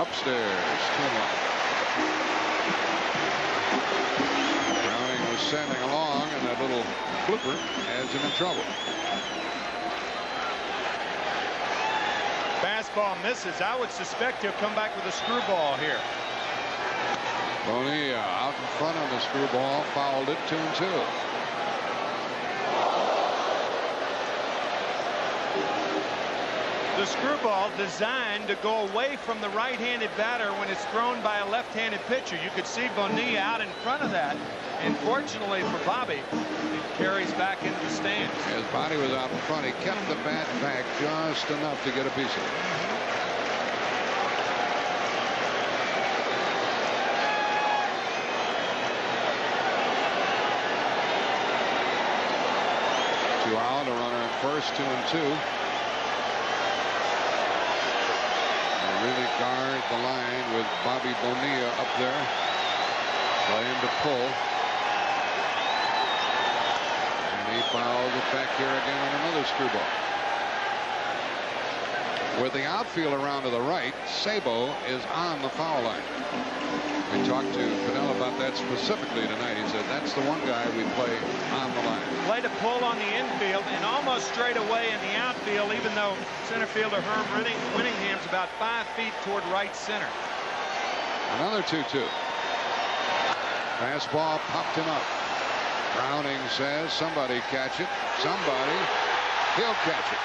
Upstairs, 2-1. Browning was sailing along, and that little flipper has him in trouble. Fastball misses. I would suspect he'll come back with a screwball here. Bonilla out in front of the screwball, fouled it. 2-2. The screwball designed to go away from the right-handed batter when it's thrown by a left-handed pitcher. You could see Bonilla out in front of that. And fortunately for Bobby, it carries back into the stands. His body was out in front. He kept the bat back just enough to get a piece of it. Two out, a runner at first, 2-2. Really guard the line with Bobby Bonilla up there. Playing to pull. And he fouls it back here again on another screwball. With the outfield around to the right, Sabo is on the foul line. We talked to Piniella about that specifically tonight. He said that's the one guy we play on the line. Play to pull on the infield and almost straight away in the outfield, even though center fielder Herm Winningham's about 5 feet toward right center. Another 2-2. Fastball popped him up. Browning says somebody catch it. Somebody He'll catch it.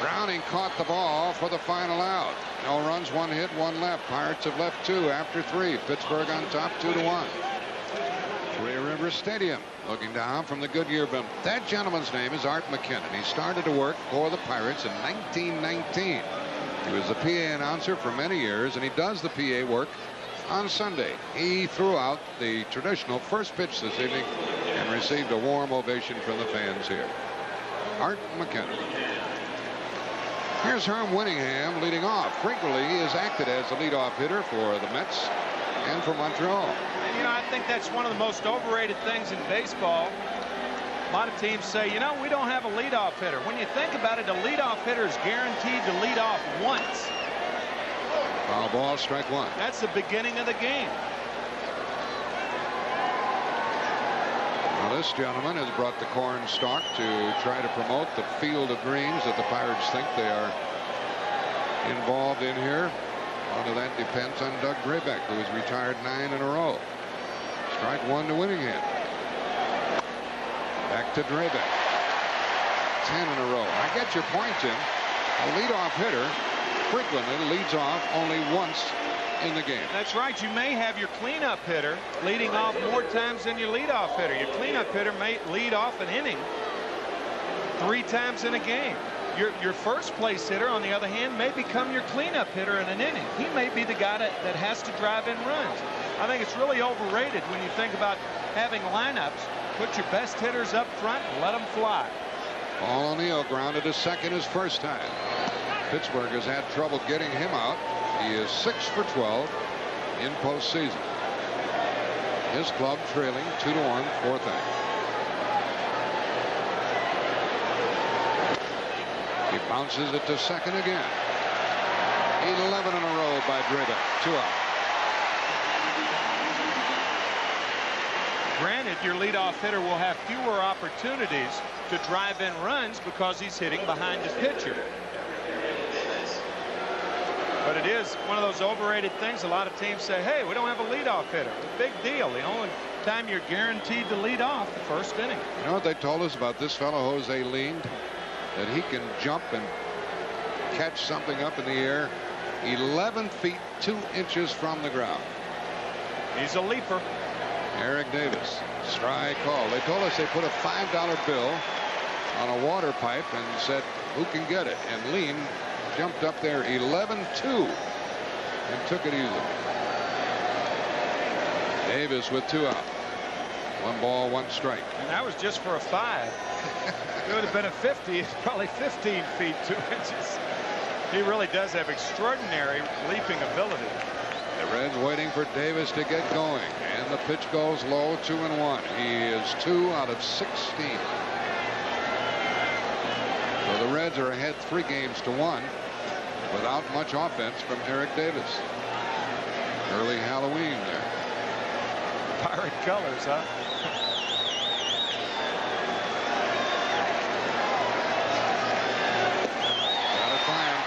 Browning caught the ball for the final out. No runs, 1 hit, 1 left. Pirates have left 2 after 3. Pittsburgh on top 2-1. Three River Stadium. Looking down from the Goodyear blimp. That gentleman's name is Art McKinnon. He started to work for the Pirates in 1919. He was the PA announcer for many years, and he does the PA work on Sunday. He threw out the traditional first pitch this evening and received a warm ovation from the fans here. Art McKinnon. Here's Herm Winningham leading off. Frequently he has acted as the leadoff hitter for the Mets and for Montreal. You know, I think that's one of the most overrated things in baseball. A lot of teams say, you know, we don't have a leadoff hitter. When you think about it, a leadoff hitter is guaranteed to lead off once. Foul ball, strike 1. That's the beginning of the game. Well, this gentleman has brought the corn stalk to try to promote the field of dreams that the Pirates think they are involved in here. Although that depends on Doug Drabek, who has retired 9 in a row. Strike 1 to Winningham. Back to Drabek. 10 in a row. I get your point, Tim. A leadoff hitter frequently leads off only once in the game. That's right. You may have your cleanup hitter leading off more times than your leadoff hitter. Your cleanup hitter may lead off an inning 3 times in a game. Your first place hitter, on the other hand, may become your cleanup hitter in an inning. He may be the guy that has to drive in runs. I think it's really overrated when you think about having lineups. Put your best hitters up front and let them fly. Paul O'Neill grounded to second his first time. Pittsburgh has had trouble getting him out. He is 6 for 12 in postseason. His club trailing 2-1, 4th inning. He bounces it to second again. 11 in a row by Drabek. 2 out. Granted, your leadoff hitter will have fewer opportunities to drive in runs because he's hitting behind his pitcher. But it is one of those overrated things. A lot of teams say, hey, we don't have a leadoff hitter. It's a big deal. The only time you're guaranteed to lead off, the first inning. You know what they told us about this fellow, Jose Lind? That he can jump and catch something up in the air 11 feet 2 inches from the ground. He's a leaper. Eric Davis, strike call. They told us they put a $5 bill on a water pipe and said, who can get it? And Lind jumped up there 11-2 and took it easy. Davis with 2 out. 1 ball, 1 strike. And that was just for a 5. If it would have been a 50, it's probably 15 feet 2 inches. He really does have extraordinary leaping ability. The Reds waiting for Davis to get going, and the pitch goes low, 2-1. He is 2 out of 16. So the Reds are ahead 3 games to 1 without much offense from Eric Davis. Early Halloween there. Pirate colors, huh? Got a climb,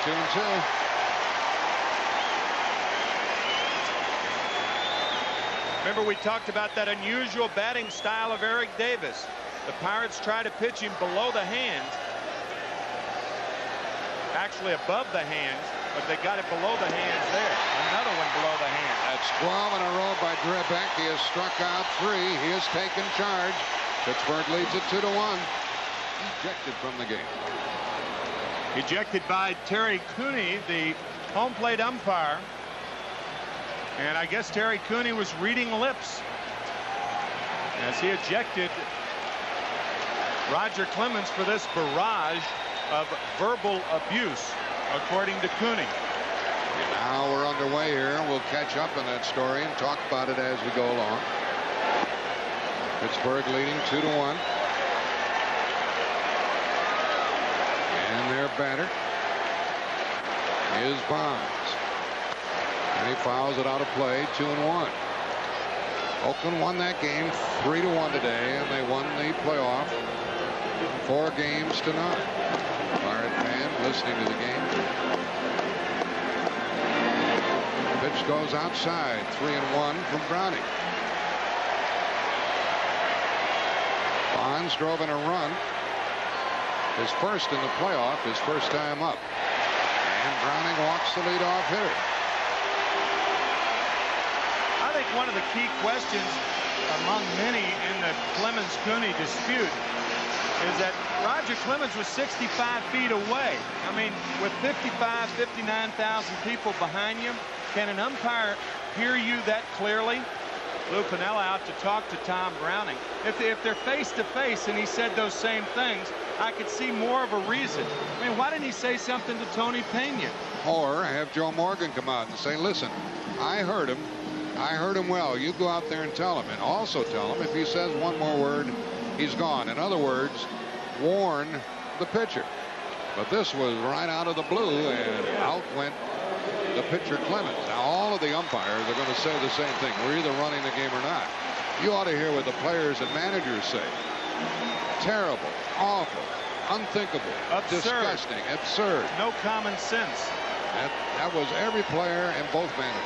2-2. Remember, we talked about that unusual batting style of Eric Davis. The Pirates try to pitch him below the hands. Actually above the hands, but they got it below the hands there. Another one below the hands. That's 12 in a row by Drabek. He has struck out 3. He has taken charge. Pittsburgh leads it 2-1. Ejected from the game. Ejected by Terry Cooney, the home plate umpire. And I guess Terry Cooney was reading lips as he ejected Roger Clemens for this barrage of verbal abuse, according to Cooney. And now we're underway here. We'll catch up on that story and talk about it as we go along. Pittsburgh leading 2-1. And their batter is Bonds. And he fouls it out of play, 2-1. Oakland won that game 3-1 today, and they won the playoff 4 games to 0. Pirate fan listening to the game. Pitch goes outside, 3-1 from Browning. Bonds drove in a run His first in the playoff, his first time up. And Browning walks the leadoff hitter. I think one of the key questions among many in the Clemens-Cooney dispute is that Roger Clemens was 65 feet away. I mean, with 55, 59,000 people behind you, can an umpire hear you that clearly? Lou Piniella out to talk to Tom Browning. If they're face to face and he said those same things, I could see more of a reason. I mean, why didn't he say something to Tony Pena? Or have Joe Morgan come out and say, listen, I heard him. I heard him well. You go out there and tell him. And also tell him if he says one more word, he's gone. In other words, warn the pitcher. But this was right out of the blue, and out went the pitcher Clemens. Now all of the umpires are going to say the same thing. We're either running the game or not. You ought to hear what the players and managers say. Terrible, awful, unthinkable, absurd, disgusting, absurd. No common sense. That was every player and both managers.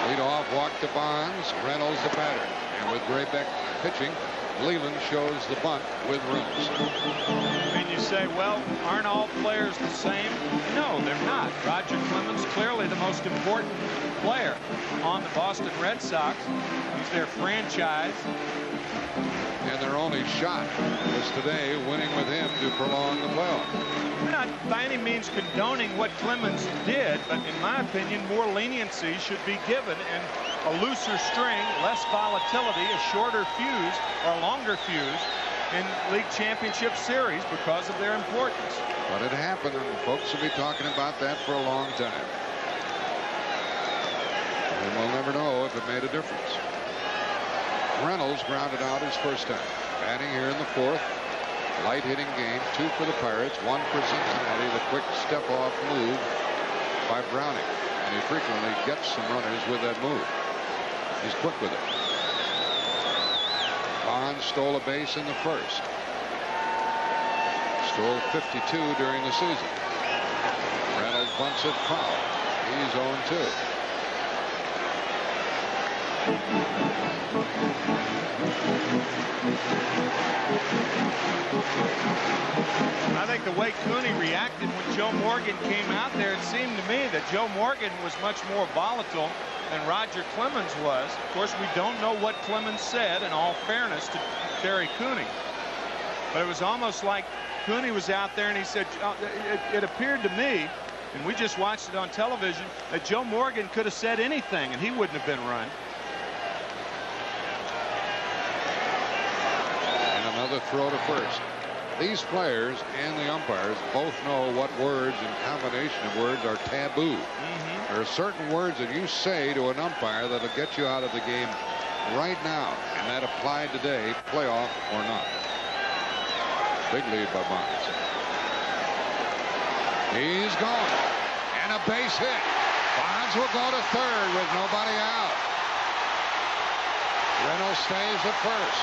Leadoff walk to Bonds. Reynolds the batter. And with Drabek pitching, Leland shows the bunt with Reynolds. And you say, well, aren't all players the same? No, they're not. Roger Clemens, clearly the most important player on the Boston Red Sox. He's their franchise. And their only shot was today, winning with him to prolong the playoff. We're not by any means condoning what Clemens did, but in my opinion, more leniency should be given, and a looser string, less volatility, a shorter fuse or a longer fuse in League Championship Series because of their importance. But it happened, and folks will be talking about that for a long time. And we'll never know if it made a difference. Reynolds grounded out his first time. Batting here in the fourth. Light hitting game. 2 for the Pirates. 1 for Cincinnati. The quick step off move by Browning. And he frequently gets some runners with that move. He's quick with it. Bonds stole a base in the first. Stole 52 during the season. Reynolds bunts it foul. He's 0-2. I think the way Cooney reacted when Joe Morgan came out there, it seemed to me that Joe Morgan was much more volatile than Roger Clemens was. Of course, we don't know what Clemens said, in all fairness to Terry Cooney. But it was almost like Cooney was out there and he said, it appeared to me, and we just watched it on television, that Joe Morgan could have said anything and he wouldn't have been run. Another throw to first. These players and the umpires both know what words and combination of words are taboo. There are certain words that you say to an umpire that'll get you out of the game right now, and that applied today, playoff or not. Big lead by Bonds. He's gone, and a base hit. Bonds will go to third with nobody out. Reynolds stays at first.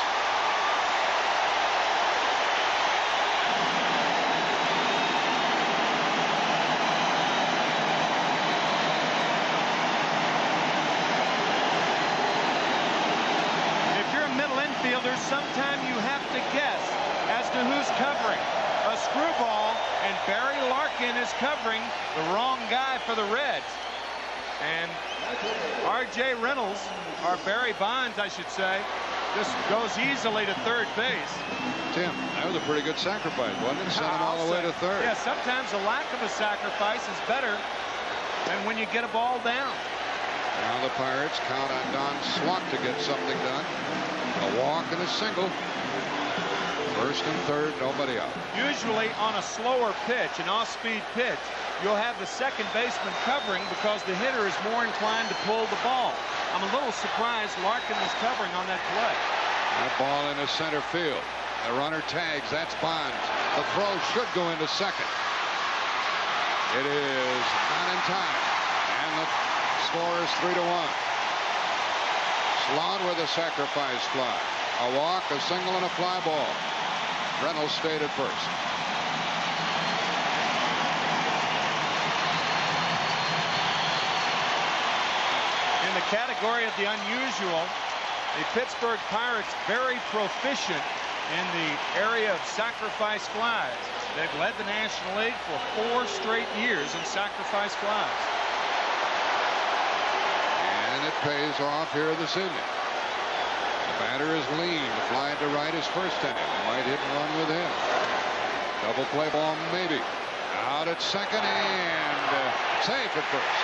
Sometimes you have to guess as to who's covering. A screwball, and Barry Larkin is covering the wrong guy for the Reds. And R.J. Reynolds, or Barry Bonds, I should say, just goes easily to third base. Tim, that was a pretty good sacrifice, wasn't it? Send him all the way to third. Yeah, sometimes the lack of a sacrifice is better than when you get a ball down. Now the Pirates count on Don Slaught to get something done. A walk and a single. First and third, nobody out. Usually on a slower pitch, an off-speed pitch, you'll have the second baseman covering because the hitter is more inclined to pull the ball. I'm a little surprised Larkin was covering on that play. That ball into center field. The runner tags. That's Bonds. The throw should go into second. It is not in time. And the score is 3-1. Slaught with a sacrifice fly. A walk, a single, and a fly ball. Reynolds stayed at first. In the category of the unusual, the Pittsburgh Pirates very proficient in the area of sacrifice flies. They've led the National League for 4 straight years in sacrifice flies. And it pays off here this evening. The batter is lean. Fly to right his first inning. They might hit and run with him. Double play ball maybe. Out at second and safe at first.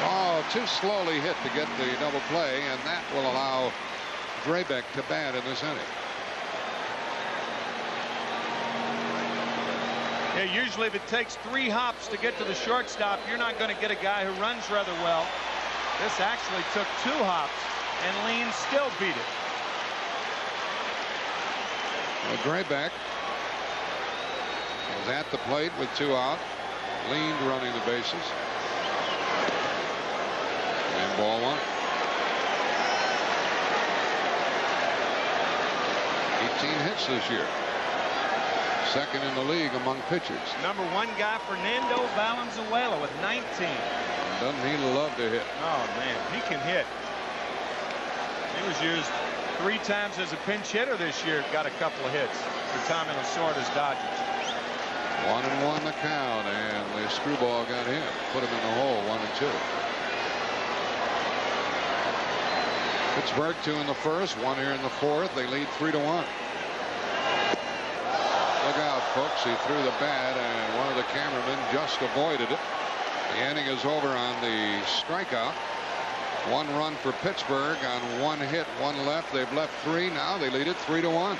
Oh, too slowly hit to get the double play, and that will allow Drabek to bat in this inning. Yeah, usually if it takes 3 hops to get to the shortstop, you're not going to get a guy who runs rather well. This actually took 2 hops, and Lean still beat it. Well, Drabek was at the plate with 2 out. Lean running the bases. And ball 1. 18 hits this year. Second in the league among pitchers. Number 1 guy, Fernando Valenzuela, with 19. Doesn't he love to hit? Oh, man, he can hit. He was used 3 times as a pinch hitter this year. Got a couple of hits for Tommy Lasorda's Dodgers. 1-1 the count, and the screwball got him. Put him in the hole, 1-2. Pittsburgh 2 in the first, 1 here in the fourth. They lead 3-1. Look out, folks. He threw the bat, and one of the cameramen just avoided it. The inning is over on the strikeout. 1 run for Pittsburgh on 1 hit, 1 left. They've left 3. Now they lead it 3-1.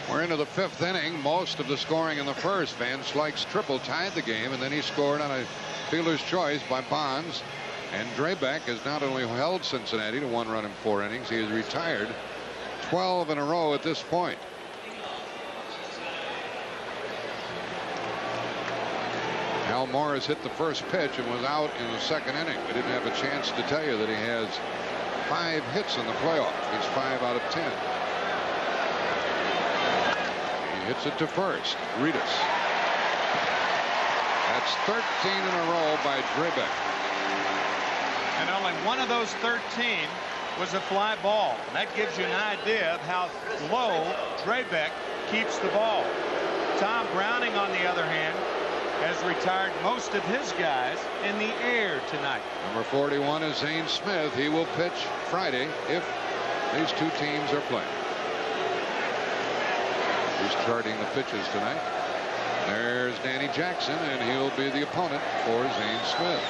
We're into the 5th inning. Most of the scoring in the first. Van Slyke's triple tied the game, and then he scored on a fielder's choice by Bonds. And Drabek has not only held Cincinnati to 1 run in 4 innings, he has retired 12 in a row at this point. Al Morris hit the first pitch and was out in the 2nd inning. We didn't have a chance to tell you that he has 5 hits in the playoff. He's 5 out of 10. He hits it to first. Reedus. That's 13 in a row by Drabek. And only one of those 13 was a fly ball. And that gives you an idea of how low Drabek keeps the ball. Tom Browning, on the other hand, has retired most of his guys in the air tonight. Number 41 is Zane Smith. He will pitch Friday if these 2 teams are playing. He's charting the pitches tonight. There's Danny Jackson, and he'll be the opponent for Zane Smith.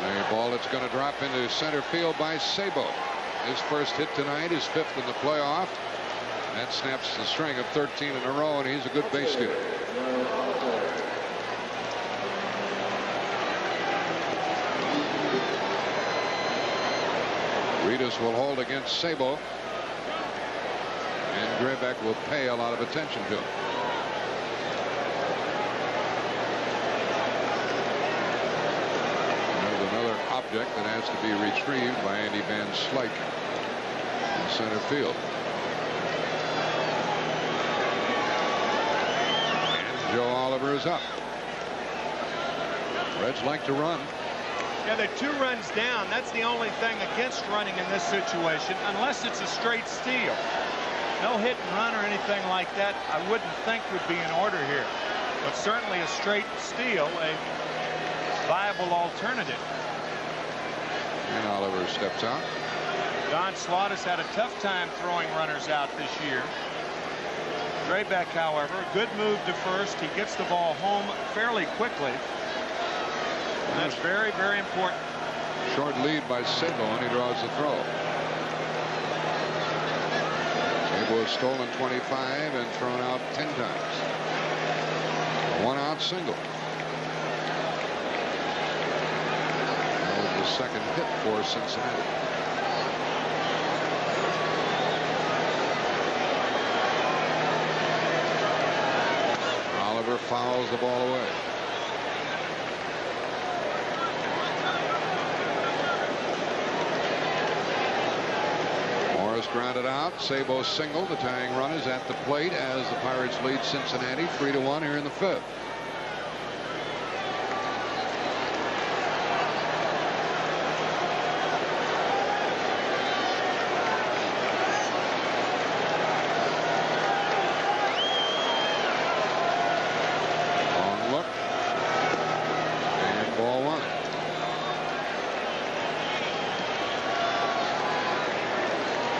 And a ball that's going to drop into center field by Sabo. His first hit tonight, his 5th in the playoff. That snaps the string of 13 in a row, and he's a good base hitter. Reedus will hold against Sabo, and Drabek will pay a lot of attention to him. There's another object that has to be retrieved by Andy Van Slyke in center field. And Joe Oliver is up. Reds like to run. Yeah, they're 2 runs down. That's the only thing against running in this situation, unless it's a straight steal. No hit and run or anything like that I wouldn't think would be in order here. But certainly a straight steal, a viable alternative. And Oliver steps out. Don Slaughter's had a tough time throwing runners out this year. Drabek, however, a good move to first. He gets the ball home fairly quickly. And that's very, very important. Short lead by Sabo, and he draws the throw. Sabo has stolen 25 and thrown out 10 times. 1 out single. That was the 2nd hit for Cincinnati. Oliver fouls the ball away. Grounded out. Sabo single. The tying run is at the plate as the Pirates lead Cincinnati 3-1 here in the 5th.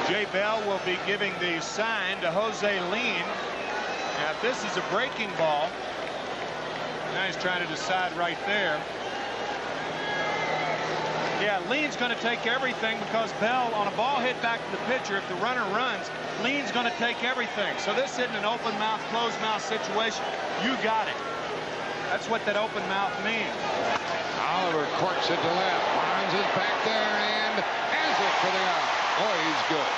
Jay Bell will be giving the sign to Jose Lean. Now, if this is a breaking ball, now he's trying to decide right there. Yeah, Lean's going to take everything because Bell, on a ball hit back to the pitcher, if the runner runs, Lean's going to take everything. So this isn't an open mouth, closed mouth situation. You got it. That's what that open mouth means. Oliver corks it to left. Bonds is back there and has it for the out. Boy, he's good.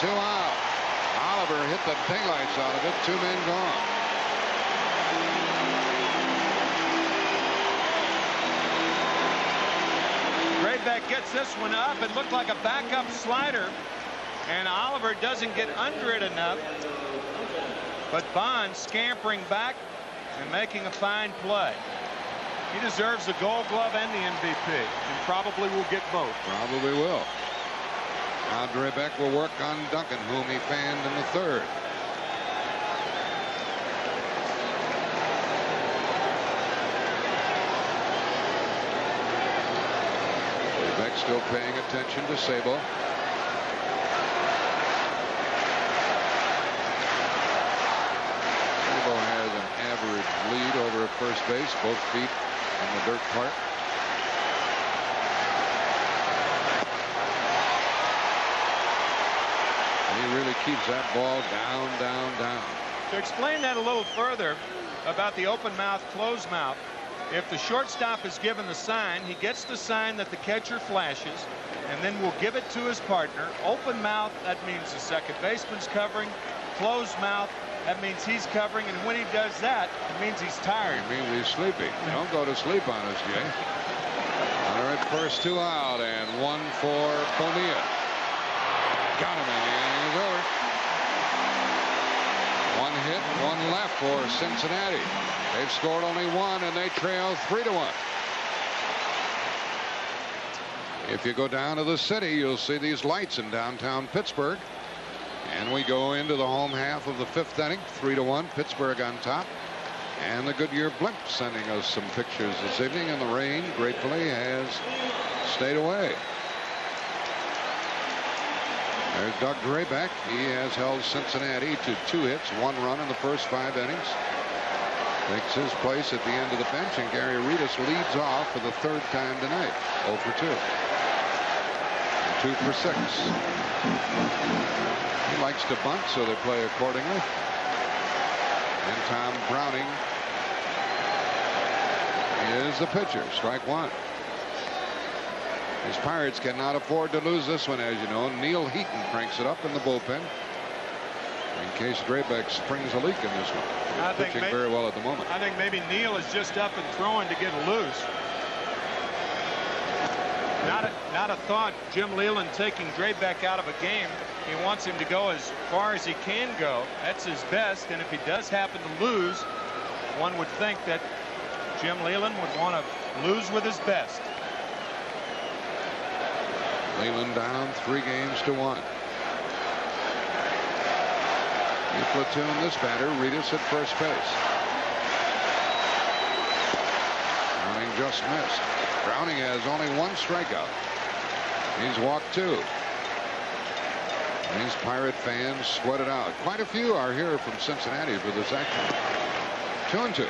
2 out. Oliver hit the daylights out of it. 2 men gone. Drabek gets this one up. It looked like a backup slider, and Oliver doesn't get under it enough. But Bonds scampering back and making a fine play. He deserves the Gold Glove and the MVP, and probably will get both. Probably will. Now Drabek will work on Duncan, whom he fanned in the 3rd. Drabek still paying attention to Sabo. Sabo has an average lead over at first base, both feet on the dirt part. He really keeps that ball down, down, down. To explain that a little further about the open mouth, closed mouth, if the shortstop is given the sign, he gets the sign that the catcher flashes, and then will give it to his partner. Open mouth, that means the second baseman's covering. Closed mouth, that means he's covering, and when he does that, it means he's tired. It means he's sleepy. Don't go to sleep on us, Jay. Runner at first, 2 out, and 1 for Bonilla. Got him, and it's over. 1 hit, 1 left for Cincinnati. They've scored only 1, and they trail 3-1. If you go down to the city, you'll see these lights in downtown Pittsburgh. And we go into the home half of the 5th inning, 3-1, Pittsburgh on top. And the Goodyear blimp sending us some pictures this evening, and the rain gratefully has stayed away. There's Doug Drabek. He has held Cincinnati to 2 hits, 1 run in the first 5 innings. Takes his place at the end of the bench, and Gary Reedus leads off for the 3rd time tonight. 0 for 2. 2 for 6. He likes to bunt, so they play accordingly. And Tom Browning is the pitcher. Strike 1. His Pirates cannot afford to lose this one, as you know. Neil Heaton cranks it up in the bullpen in case Drabek springs a leak in this one. Pitching very well at the moment. I think maybe Neil is just up and throwing to get loose. Not a thought. Jim Leyland taking Drabek out of a game. He wants him to go as far as he can go. That's his best. And if he does happen to lose, one would think that Jim Leyland would want to lose with his best. Leyland down 3 games to 1. You platoon this batter, Reedus at first base. Browning just missed. Browning has only 1 strikeout. He's walked 2. These Pirate fans sweat it out. Quite a few are here from Cincinnati for this action. 2-2.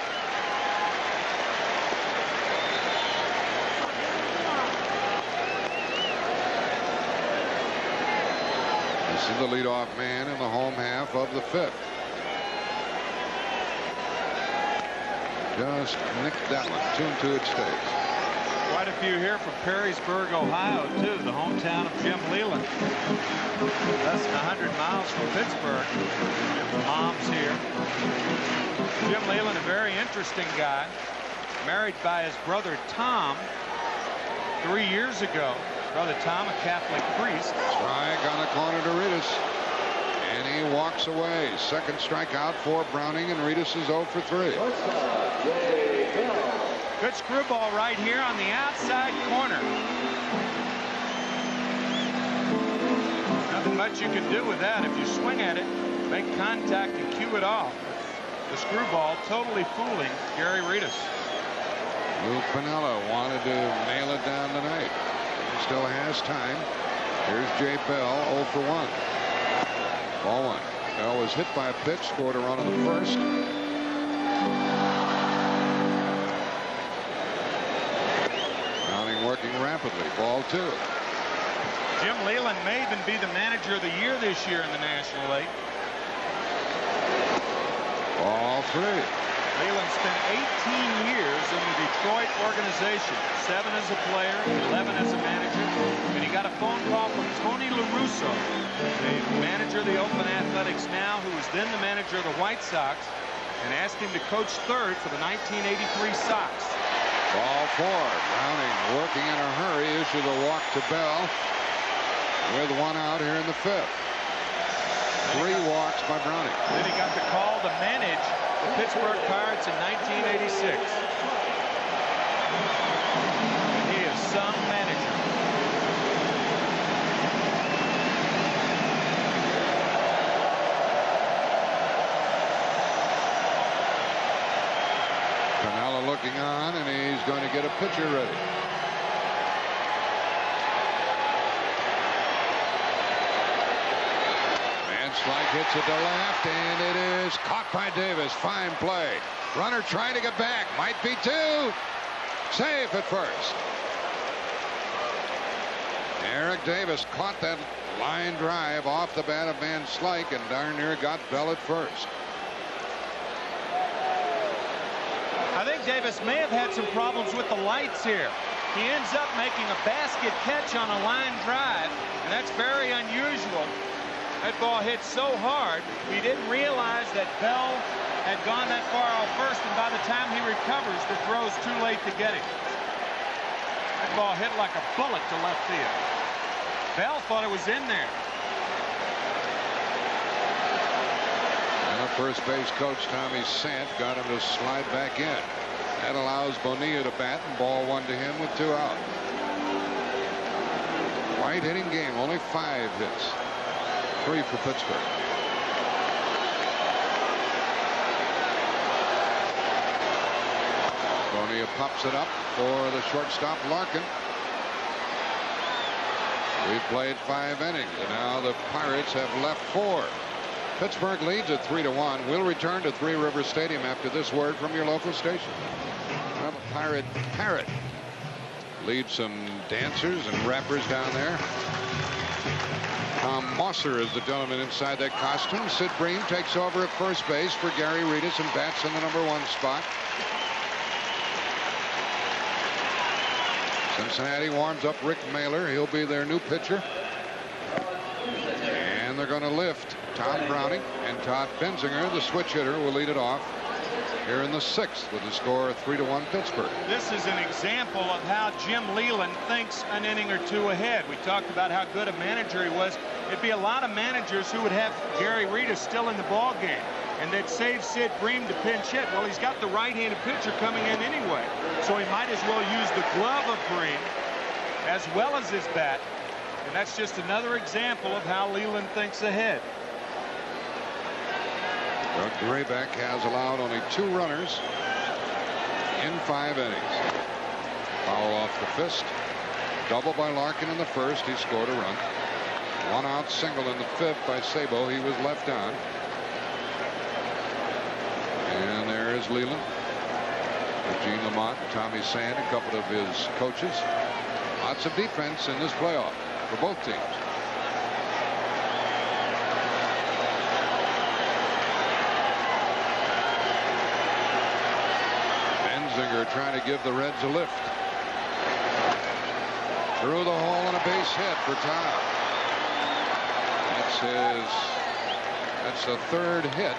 This is the leadoff man in the home half of the 5th. Just nicked that one. 2-2 it stays. Quite a few here from Perrysburg, Ohio, too, the hometown of Jim Leyland. Less than 100 miles from Pittsburgh. Jim's mom's here. Jim Leyland, a very interesting guy. Married by his brother Tom 3 years ago. Brother Tom, a Catholic priest. Strike on the corner to Reedus. And he walks away. 2nd strikeout for Browning, and Reedus is 0 for 3. Good screwball right here on the outside corner. Nothing much you can do with that. If you swing at it, make contact and cue it off. The screwball totally fooling Gary Reedus. Lou Piniella wanted to nail it down tonight. He still has time. Here's Jay Bell, 0 for 1. Ball 1. Bell was hit by a pitch, scored a run in the first. Browning working rapidly. Ball 2. Jim Leyland may even be the manager of the year this year in the National League. Ball 3. Leyland spent 18 years in the Detroit organization, 7 as a player, 11 as a manager, and he got a phone call from Tony La Russa, the manager of the Oakland Athletics now, who was then the manager of the White Sox, and asked him to coach third for the 1983 Sox. Ball 4. Browning working in a hurry, issues a walk to Bell with 1 out here in the 5th. 3 walks by Browning. Then he got the call to manage the Pittsburgh Pirates in 1986. And he is some manager. Canella looking on, and he's going to get a pitcher ready. Slight hits it to left, and it is caught by Davis. Fine play. Runner trying to get back. Might be 2. Safe at first. Eric Davis caught that line drive off the bat of Van Slyke, and darn near got Bell at first. I think Davis may have had some problems with the lights here. He ends up making a basket catch on a line drive, and that's very unusual. That ball hit so hard, he didn't realize that Bell had gone that far off first, and by the time he recovers, the throw's too late to get him. That ball hit like a bullet to left field. Bell thought it was in there. And the first base coach, Tommy Sant, got him to slide back in. That allows Bonilla to bat, and ball 1 to him with 2 out. White hitting game, only 5 hits. 3 for Pittsburgh. Bonilla pops it up for the shortstop Larkin. We've played 5 innings, and now the Pirates have left 4. Pittsburgh leads at 3-1. We'll return to Three Rivers Stadium after this word from your local station. Well, the Pirate Parrot leads some dancers and rappers down there. Tom Mosser is the gentleman inside that costume. Sid Bream takes over at first base for Gary Reedus and bats in the #1 spot. Cincinnati warms up Rick Mailer. He'll be their new pitcher. And they're going to lift Tom Browning, and Todd Benzinger, the switch hitter, will lead it off here in the 6th with the score of 3-1 Pittsburgh. This is an example of how Jim Leyland thinks an inning or 2 ahead. We talked about how good a manager he was. It'd be a lot of managers who would have Gary Reedus still in the ball game, and they'd save Sid Bream to pinch hit. Well, he's got the right-handed pitcher coming in anyway, so he might as well use the glove of Bream as well as his bat, and that's just another example of how Leyland thinks ahead. Doug Drabek has allowed only 2 runners in 5 innings. Foul off the fist. Double by Larkin in the first. He scored a run. 1 out single in the 5th by Sabo. He was left on. And there is Leland. Eugene Lamont, Tommy Sant, a couple of his coaches. Lots of defense in this playoff for both teams. Trying to give the Reds a lift. Through the hole and a base hit for Tom. That's the 3rd hit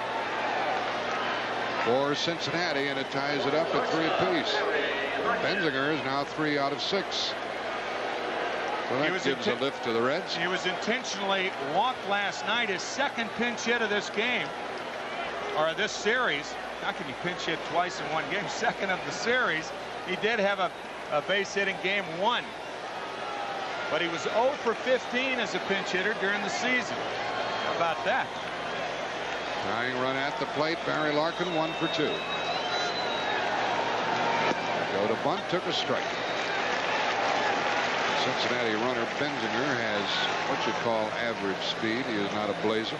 for Cincinnati, and it ties it up at 3 apiece. Benzinger is now 3 out of 6. So that gives a lift to the Reds. He was intentionally walked last night. His 2nd pinch hit of this game, or this series. How can you pinch hit twice in 1 game? 2nd of the series. He did have a base hit in game 1. But he was 0 for 15 as a pinch hitter during the season. How about that? Tying run at the plate. Barry Larkin 1 for 2. Go to bunt, took a strike. Cincinnati runner Benzinger has what you call average speed. He is not a blazer.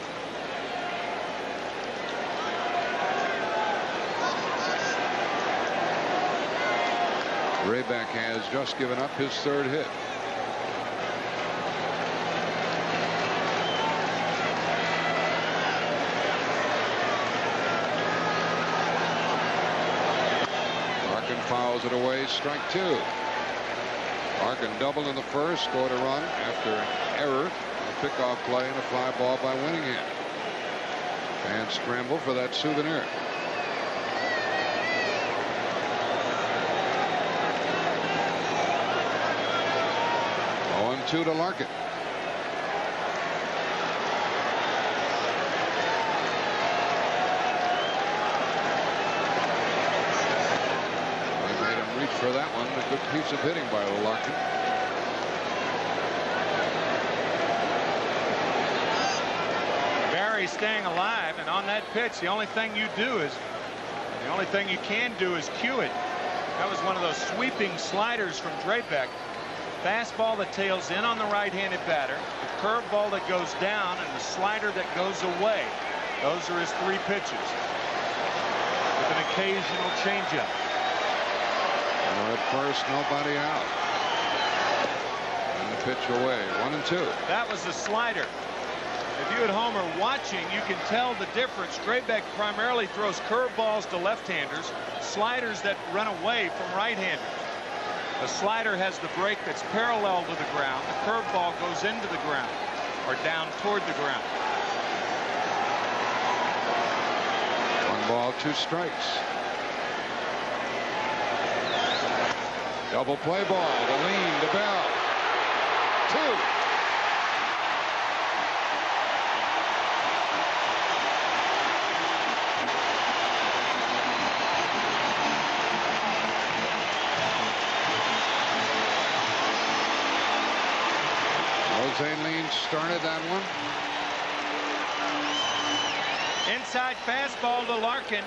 Drabek has just given up his third hit. Larkin fouls it away. Strike two. Larkin doubled in the first, scored a run after an error, a pickoff play, and a fly ball by Winningham. And scramble for that souvenir. 0-2 to Larkin. For that one, a good piece of hitting by Larkin. Barry staying alive, and on that pitch, the only thing you can do is cue it. That was one of those sweeping sliders from Drabek. Fastball that tails in on the right-handed batter, the curveball that goes down, and the slider that goes away. Those are his three pitches, with an occasional changeup. At first, nobody out. And the pitch away. 1-2. That was the slider. If you at home are watching, you can tell the difference. Drabek primarily throws curveballs to left-handers, sliders that run away from right-handers. The slider has the break that's parallel to the ground. The curveball goes into the ground or down toward the ground. 1 ball, 2 strikes. Double play ball to Lean to Bell. 2. Jose Lean started that one. Inside fastball to Larkin.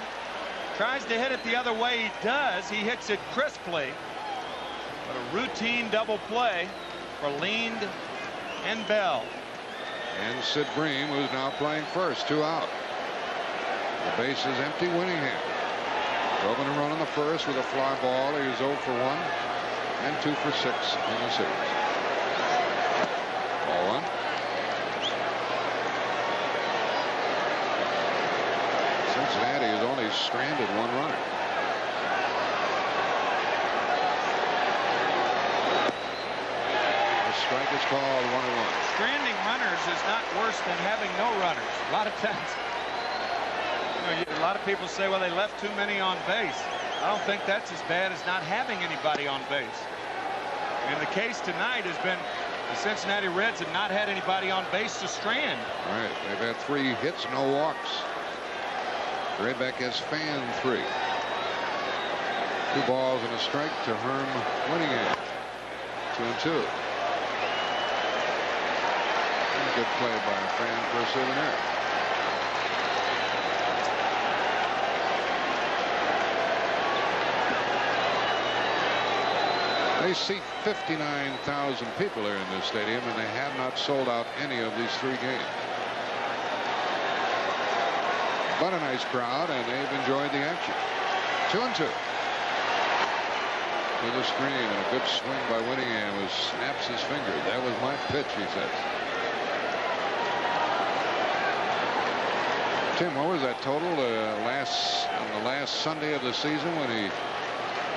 Tries to hit it the other way. He does. He hits it crisply. But a routine double play for Lean and Bell. And Sid Bream, who's now playing first, 2 out. The base is empty. Winningham drove in a run in the first with a fly ball. He was 0 for 1 and 2 for 6 in the series. Ball 1. Cincinnati has only stranded 1 runner. Strike is called 1-1. Stranding runners is not worse than having no runners. A lot of times, a lot of people say, well, they left too many on base. I don't think that's as bad as not having anybody on base. And the case tonight has been the Cincinnati Reds have not had anybody on base to strand. All right, they've had 3 hits, no walks. Drabek has fanned 3. 2 balls and a strike to Herm Winningham. 2-2. Good play by a fan for a souvenir. They seat 59,000 people here in this stadium, and they have not sold out any of these 3 games. But a nice crowd, and they've enjoyed the action. 2-2. To the screen, and a good swing by Winningham, who snaps his finger. That was my pitch, he says. Tim, what was that total on the last Sunday of the season when he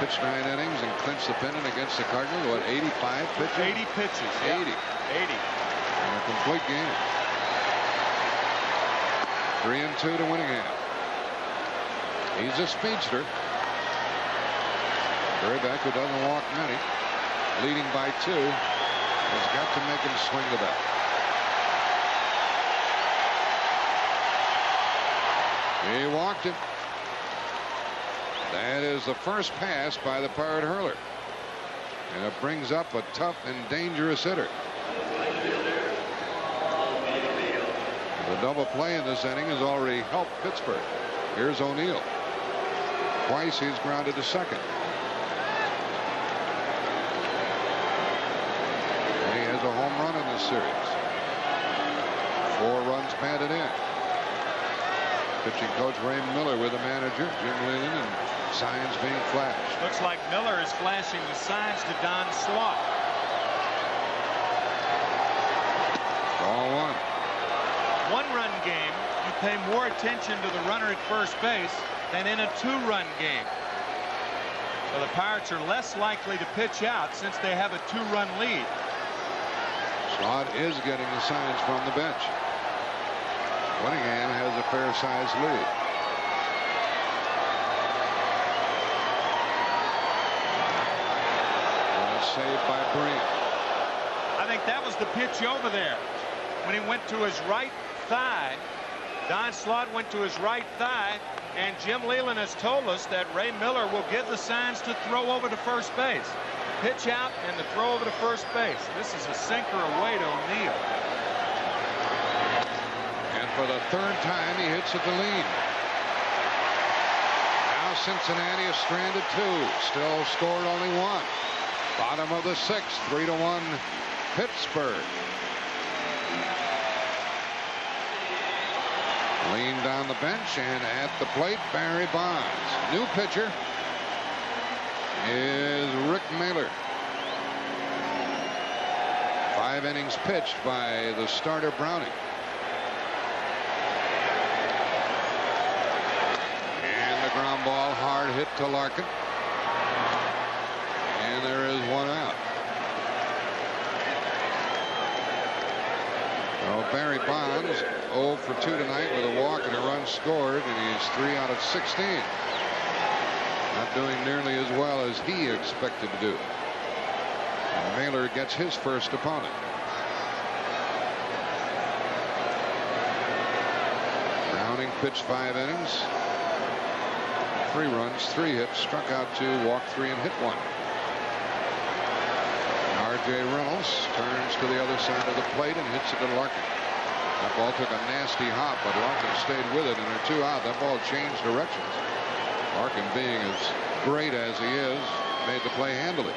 pitched 9 innings and clinched the pennant against the Cardinals? What, 85 pitches? 80 pitches. 80. Yeah. 80. In a complete game. 3-2 to Winningham. He's a speedster. Drabek, who doesn't walk many, leading by 2, has got to make him swing the bat. He walked him. That is the first pass by the Pirate hurler. And it brings up a tough and dangerous hitter. The double play in this inning has already helped Pittsburgh. Here's O'Neill. Twice he's grounded to second. the series. 4 runs batted in. Pitching coach Ray Miller with the manager Jim Leyland, and signs being flashed. Looks like Miller is flashing the signs to Don Slaught. Ball 1. 1-run game, you pay more attention to the runner at first base than in a 2-run game. So the Pirates are less likely to pitch out since they have a 2-run lead. Slaught is getting the signs from the bench. Winningham has a fair-sized lead. And a save by Breen. I think that was the pitch over there. When he went to his right thigh, Don Slaught went to his right thigh, and Jim Leyland has told us that Ray Miller will give the signs to throw over to first base. Pitch out and the throw over to first base. This is a sinker away to O'Neill. And for the 3rd time, he hits at the lead. Now Cincinnati is stranded 2. Still scored only 1. Bottom of the 6th, 3-1 Pittsburgh. Lean down the bench, and at the plate, Barry Bonds. New pitcher is Rick Mailer. 5 innings pitched by the starter Browning. And the ground ball hard hit to Larkin. And there is 1 out. Well, Barry Bonds 0 for 2 tonight with a walk and a run scored, and he's 3 out of 16. Not doing nearly as well as he expected to do. And Mailer gets his first opponent. Browning pitched 5 innings. 3 runs, 3 hits, struck out 2, walked 3, and hit 1. R.J. Reynolds turns to the other side of the plate and hits it to Larkin. That ball took a nasty hop, but Larkin stayed with it, and they're 2 out. That ball changed directions. Larkin, being as great as he is, made the play handily.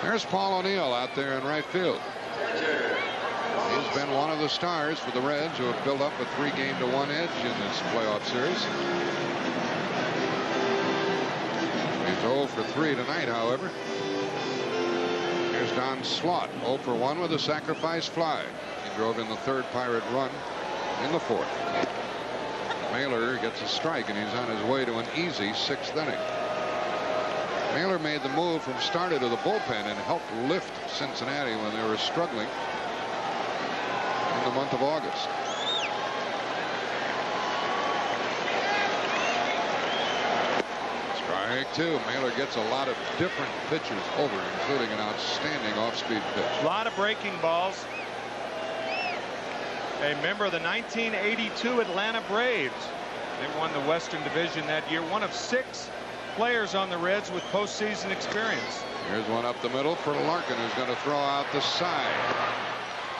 There's Paul O'Neill out there in right field. He's been one of the stars for the Reds, who have built up a 3-game-to-1 edge in this playoff series. He's 0 for 3 tonight, however. Here's Don Slaught, 0 for 1 with a sacrifice fly. He drove in the 3rd Pirate run in the 4th. Mailer gets a strike, and he's on his way to an easy 6th inning. Mailer made the move from starter to the bullpen and helped lift Cincinnati when they were struggling in the month of August. Strike 2. Mailer gets a lot of different pitches over, including an outstanding off-speed pitch. A lot of breaking balls. A member of the 1982 Atlanta Braves. They won the Western Division that year. One of 6 players on the Reds with postseason experience. Here's one up the middle for Larkin, who's going to throw out the side.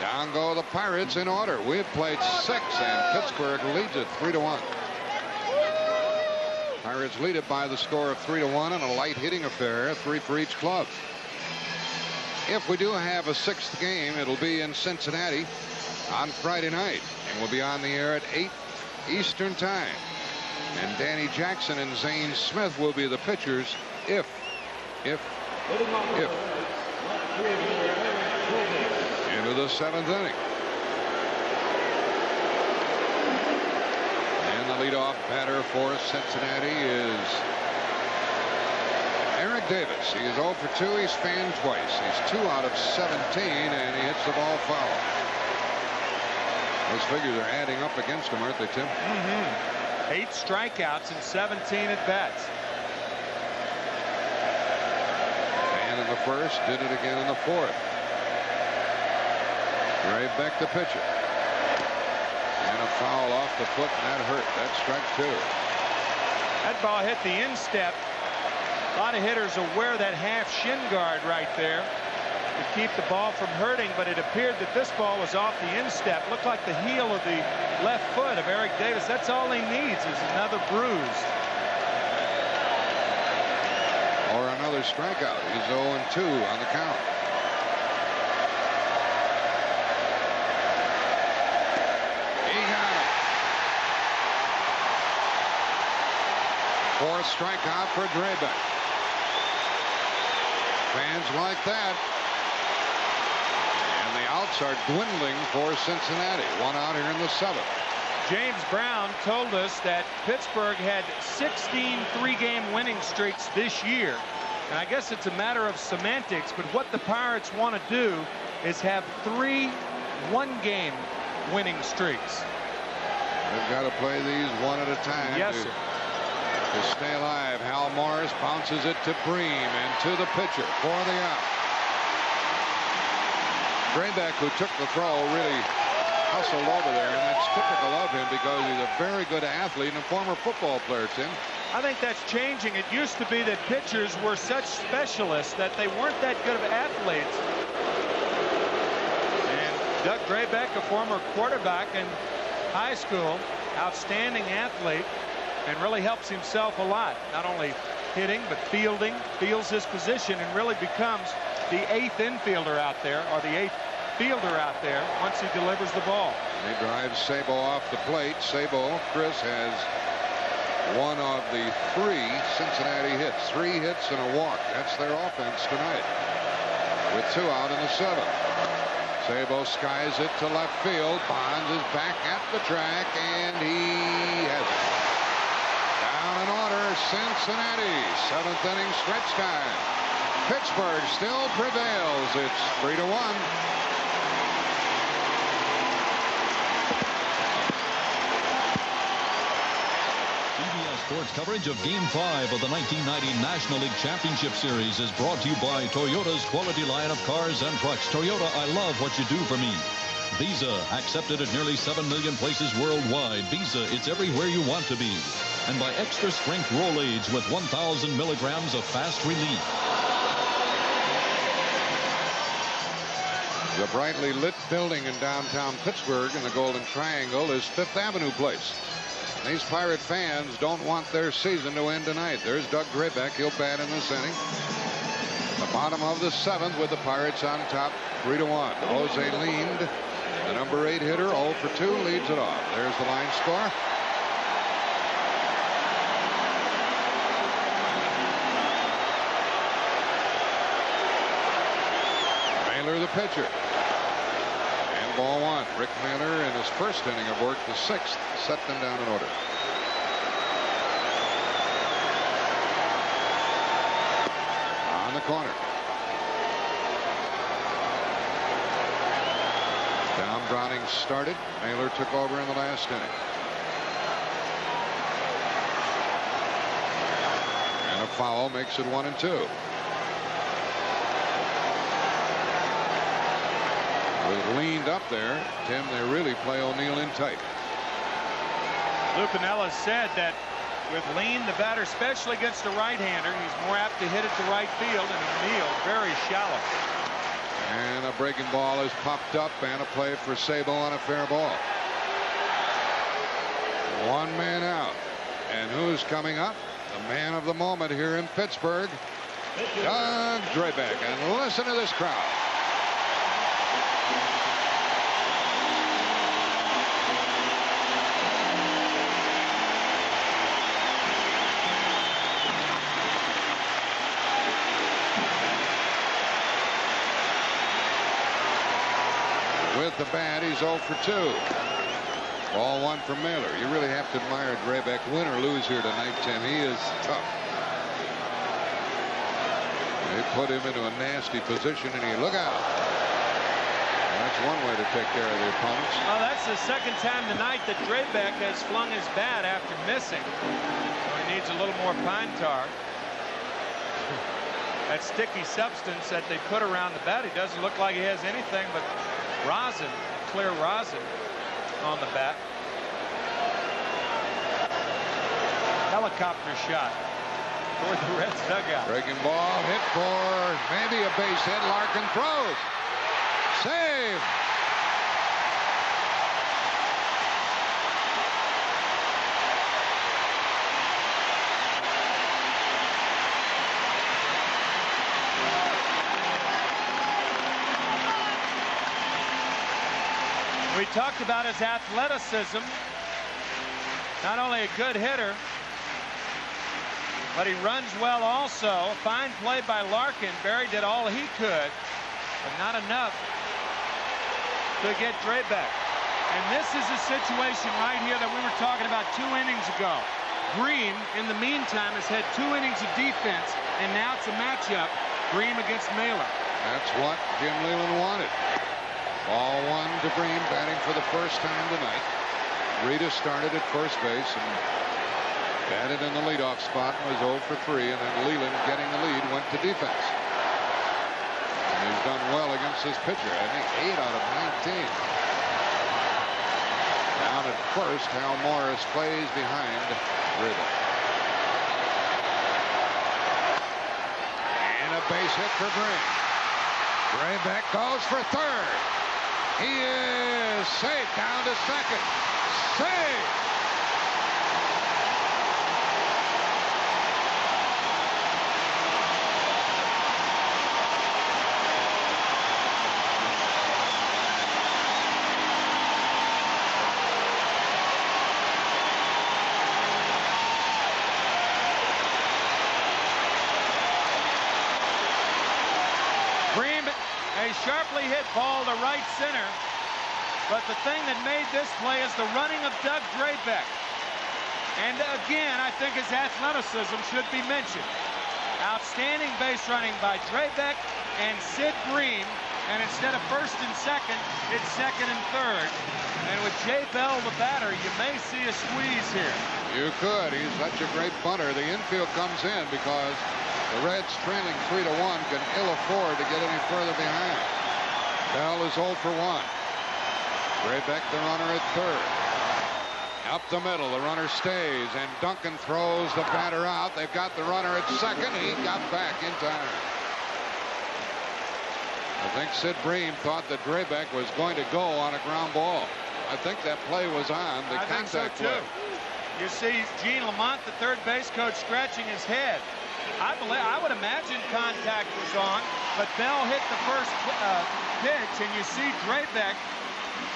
Down go the Pirates in order. We've played 6, and Pittsburgh leads it 3-1. Pirates lead it by the score of 3-1 in a light hitting affair, 3 for each club. If we do have a 6th game, it'll be in Cincinnati on Friday night, and we'll be on the air at 8 Eastern time. And Danny Jackson and Zane Smith will be the pitchers if into the 7th inning. And the leadoff batter for Cincinnati is Eric Davis. He is 0 for 2. He's fanned twice. He's 2 out of 17, and he hits the ball foul. Those figures are adding up against him, aren't they, Tim? 8 strikeouts and 17 at bats. And in the 1st, did it again in the 4th. Drabek the pitcher. And a foul off the foot, and that hurt. That's strike 2. That ball hit the instep. A lot of hitters will wear that half shin guard right there to keep the ball from hurting, but it appeared that this ball was off the instep. Looked like the heel of the left foot of Eric Davis. That's all he needs is another bruise. Or another strikeout. He's 0-2 on the count. Fourth strikeout for Drabek. Fans like that. And the outs are dwindling for Cincinnati. One out here in the seventh. James Brown told us that Pittsburgh had 16 three-game winning streaks this year. And I guess it's a matter of semantics, but what the Pirates want to do is have 3 one-game winning streaks. They've got to play these one at a time. Yes, sir. To stay alive. Hal Morris bounces it to Bream and to the pitcher for the out. Drabek, who took the throw, really hustled over there, and that's typical of him because he's a very good athlete and a former football player, Tim. I think that's changing. It used to be that pitchers were such specialists that they weren't that good of athletes. And Doug Drabek, a former quarterback in high school, outstanding athlete, and really helps himself a lot. Not only hitting, but fielding, feels his position, and really becomes the 8th infielder out there, or the 8th fielder out there once he delivers the ball. He drives Sabo off the plate. Sabo, Chris, has one of the 3 Cincinnati hits. 3 hits and a walk. That's their offense tonight. With 2 out in the 7th. Sabo skies it to left field. Bonds is back at the track, and he has it. Down in order, Cincinnati. 7th inning stretch time. Pittsburgh still prevails. It's 3-1. Sports coverage of Game 5 of the 1990 National League Championship Series is brought to you by Toyota's quality line of cars and trucks. Toyota, I love what you do for me. Visa, accepted at nearly 7 million places worldwide. Visa, it's everywhere you want to be. And by Extra Strength Rolaids with 1,000 milligrams of fast relief. The brightly lit building in downtown Pittsburgh in the Golden Triangle is Fifth Avenue Place. These Pirate fans don't want their season to end tonight. There's Doug Drabek. He'll bat in this inning. The bottom of the 7th with the Pirates on top, 3-1. Jose Lind, the number 8 hitter, 0 for 2, leads it off. There's the line score. Mailer, the pitcher. And ball 1. Rick Mailer in his first inning of work, the 6th, set them down in order. On the corner. Down Browning started. Mailer took over in the last inning. And a foul makes it 1-2. With leaned up there, Tim, they really play O'Neill in tight. Lou Piniella said that with Lean, the batter, especially against a right-hander, he's more apt to hit it to right field, and O'Neill very shallow. And a breaking ball is popped up, and a play for Sabo on a fair ball. 1 man out. And who's coming up? The man of the moment here in Pittsburgh, Doug Drabek. And listen to this crowd. With the bat, he's 0 for 2. Ball 1 for Mailer. You really have to admire Drabek, win or lose here tonight, Tim. He is tough. They put him into a nasty position, and he look out. That's one way to take care of the opponents. Well, that's the second time tonight that Drabek has flung his bat after missing. So he needs a little more pine tar. That sticky substance that they put around the bat, he doesn't look like he has anything but rosin, clear rosin on the bat. Helicopter shot toward the Reds dugout. Breaking ball, hit for maybe a base hit. Larkin throws. Save. We talked about his athleticism. Not only a good hitter, But he runs well also. Fine play by Larkin. Barry did all he could, but not enough to get Drabek. And this is a situation right here that we were talking about 2 innings ago. Green, in the meantime, has had 2 innings of defense, and now it's a matchup, Bream against Mailer. That's what Jim Leyland wanted. Ball 1 to Bream, batting for the first time tonight. Rita started at first base and batted in the leadoff spot and was 0 for 3, and then Leyland, getting the lead, went to defense. And he's done well against this pitcher. I think 8 out of 19. Down at first, Hal Morris plays behind Rita. And a base hit for Bream. Drabek goes for third. He is safe, down to second. Safe. A sharply hit ball to right center. But the thing that made this play is the running of Doug Drabek. And again, I think his athleticism should be mentioned. Outstanding base running by Drabek and Sid Bream. And instead of first and second, it's second and third. And with Jay Bell, the batter, you may see a squeeze here. You could. He's such a great bunter. The infield comes in because the Reds, trailing 3-1, can ill afford to get any further behind. Bell is 0 for 1. Drabek, the runner at third. Up the middle, the runner stays, and Duncan throws the batter out. They've got the runner at second. He got back in time. I think Sid Bream thought that Drabek was going to go on a ground ball. I think that play was on the contact play. You see Gene Lamont, the third base coach, scratching his head. I would imagine contact was on, but Bell hit the first pitch, and you see Drabek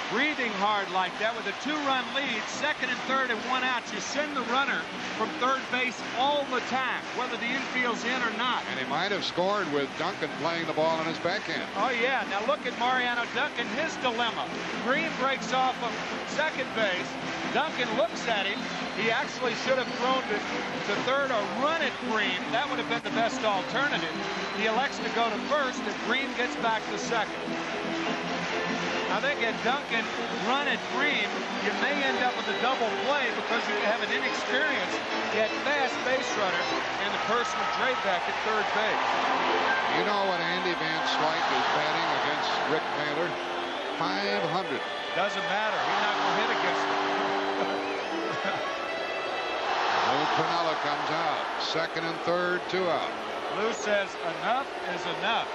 breathing hard like that with a 2-run lead, second and third and 1 out. You send the runner from third base all the time, whether the infield's in or not. And he might have scored with Duncan playing the ball on his backhand. Oh, yeah. Now look at Mariano Duncan, his dilemma. Green breaks off of second base. Duncan looks at him. He actually should have thrown to third or run at Green. That would have been the best alternative. He elects to go to first, and Green gets back to second. I think at Duncan run at Bream, you may end up with a double play because you have an inexperienced yet fast base runner in the person of Drabek at third base. You know what Andy Van Slyke is batting against Rick Mailer? 500. Doesn't matter. He's not going to hit against him. Lou Piniella comes out. Second and third, 2 out. Lou says enough is enough.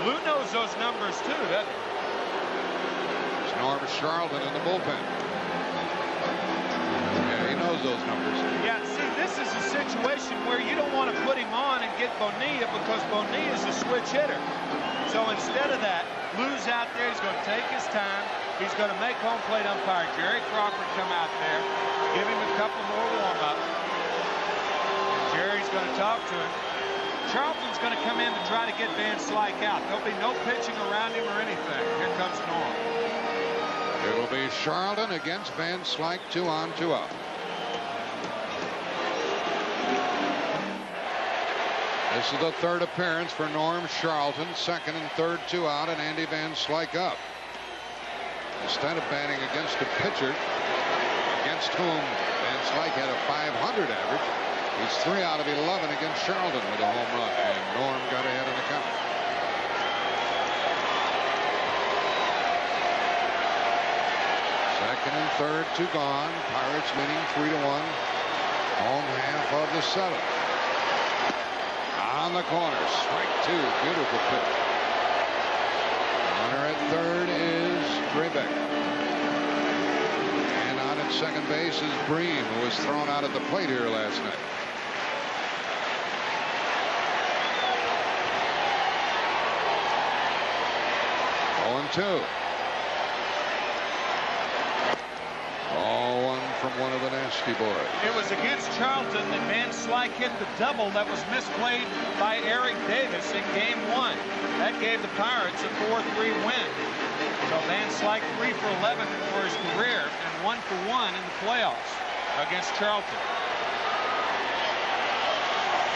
Lou knows those numbers too, doesn't he? Norm Charlton in the bullpen. Yeah, he knows those numbers. Yeah, see, this is a situation where you don't want to put him on and get Bonilla because Bonilla is a switch hitter. So instead of that, Lou's out there. He's going to take his time. He's going to make home plate umpire Jerry Crawford come out there, give him a couple more warm-up. Jerry's going to talk to him. Charlton's going to come in to try to get Van Slyke out. There'll be no pitching around him or anything. Here comes Norm. It'll be Charlton against Van Slyke, 2 on, 2 out. This is the third appearance for Norm Charlton. Second and third, 2 out, and Andy Van Slyke up. Instead of batting against a pitcher against whom Van Slyke had a 500 average, he's 3 out of 11 against Charlton with a home run, and Norm got ahead in the count. Second and third, 2 gone. Pirates leading 3-1. Home half of the 7th. On the corner, strike 2. Beautiful pitch. Runner at third is Drabek. And on at second base is Bream, who was thrown out at the plate here last night. from one of the nasty boys. It was against Charlton that Van Slyke hit the double that was misplayed by Eric Davis in game 1. That gave the Pirates a 4-3 win. So Van Slyke 3 for 11 for his career and 1 for 1 in the playoffs against Charlton.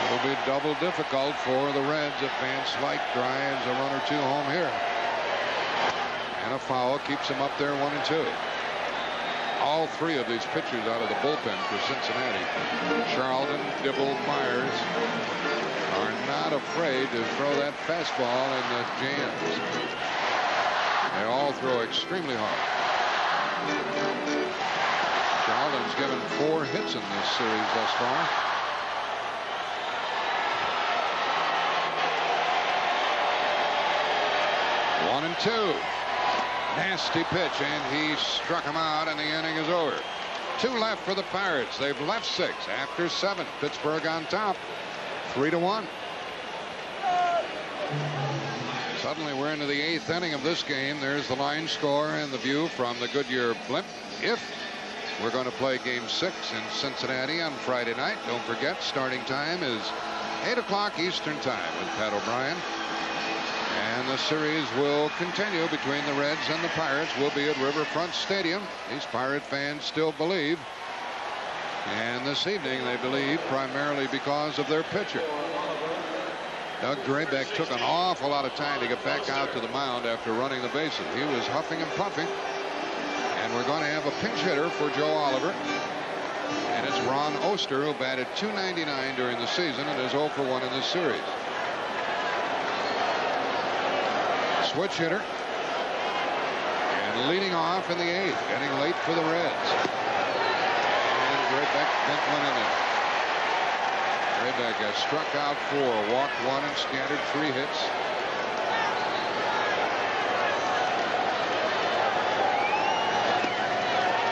It'll be double difficult for the Reds if Van Slyke drives a run or two home here. And a foul keeps him up there 1-2. All three of these pitchers out of the bullpen for Cincinnati, Charlton, Dibble, Myers, are not afraid to throw that fastball in the jams. They all throw extremely hard. Charlton's given 4 hits in this series thus far. One and 2. Nasty pitch, and he struck him out, and the inning is over. 2 left for the Pirates. They've left 6 after 7. Pittsburgh on top, 3-1. Suddenly we're into the 8th inning of this game. There's the line score and the view from the Goodyear blimp. If we're going to play game 6 in Cincinnati on Friday night, don't forget starting time is 8 o'clock Eastern time with Pat O'Brien. And the series will continue between the Reds and the Pirates. Will be at Riverfront Stadium. These Pirate fans still believe. And this evening they believe primarily because of their pitcher. Doug Drabek took an awful lot of time to get back out to the mound after running the bases. He was huffing and puffing. And we're going to have a pinch hitter for Joe Oliver. And it's Ron Oster, who batted .299 during the season and is 0 for 1 in this series. Switch hitter. And leading off in the 8th. Getting late for the Reds. And Drabek bent one in there. Drabek has struck out 4, walked 1, and scattered 3 hits.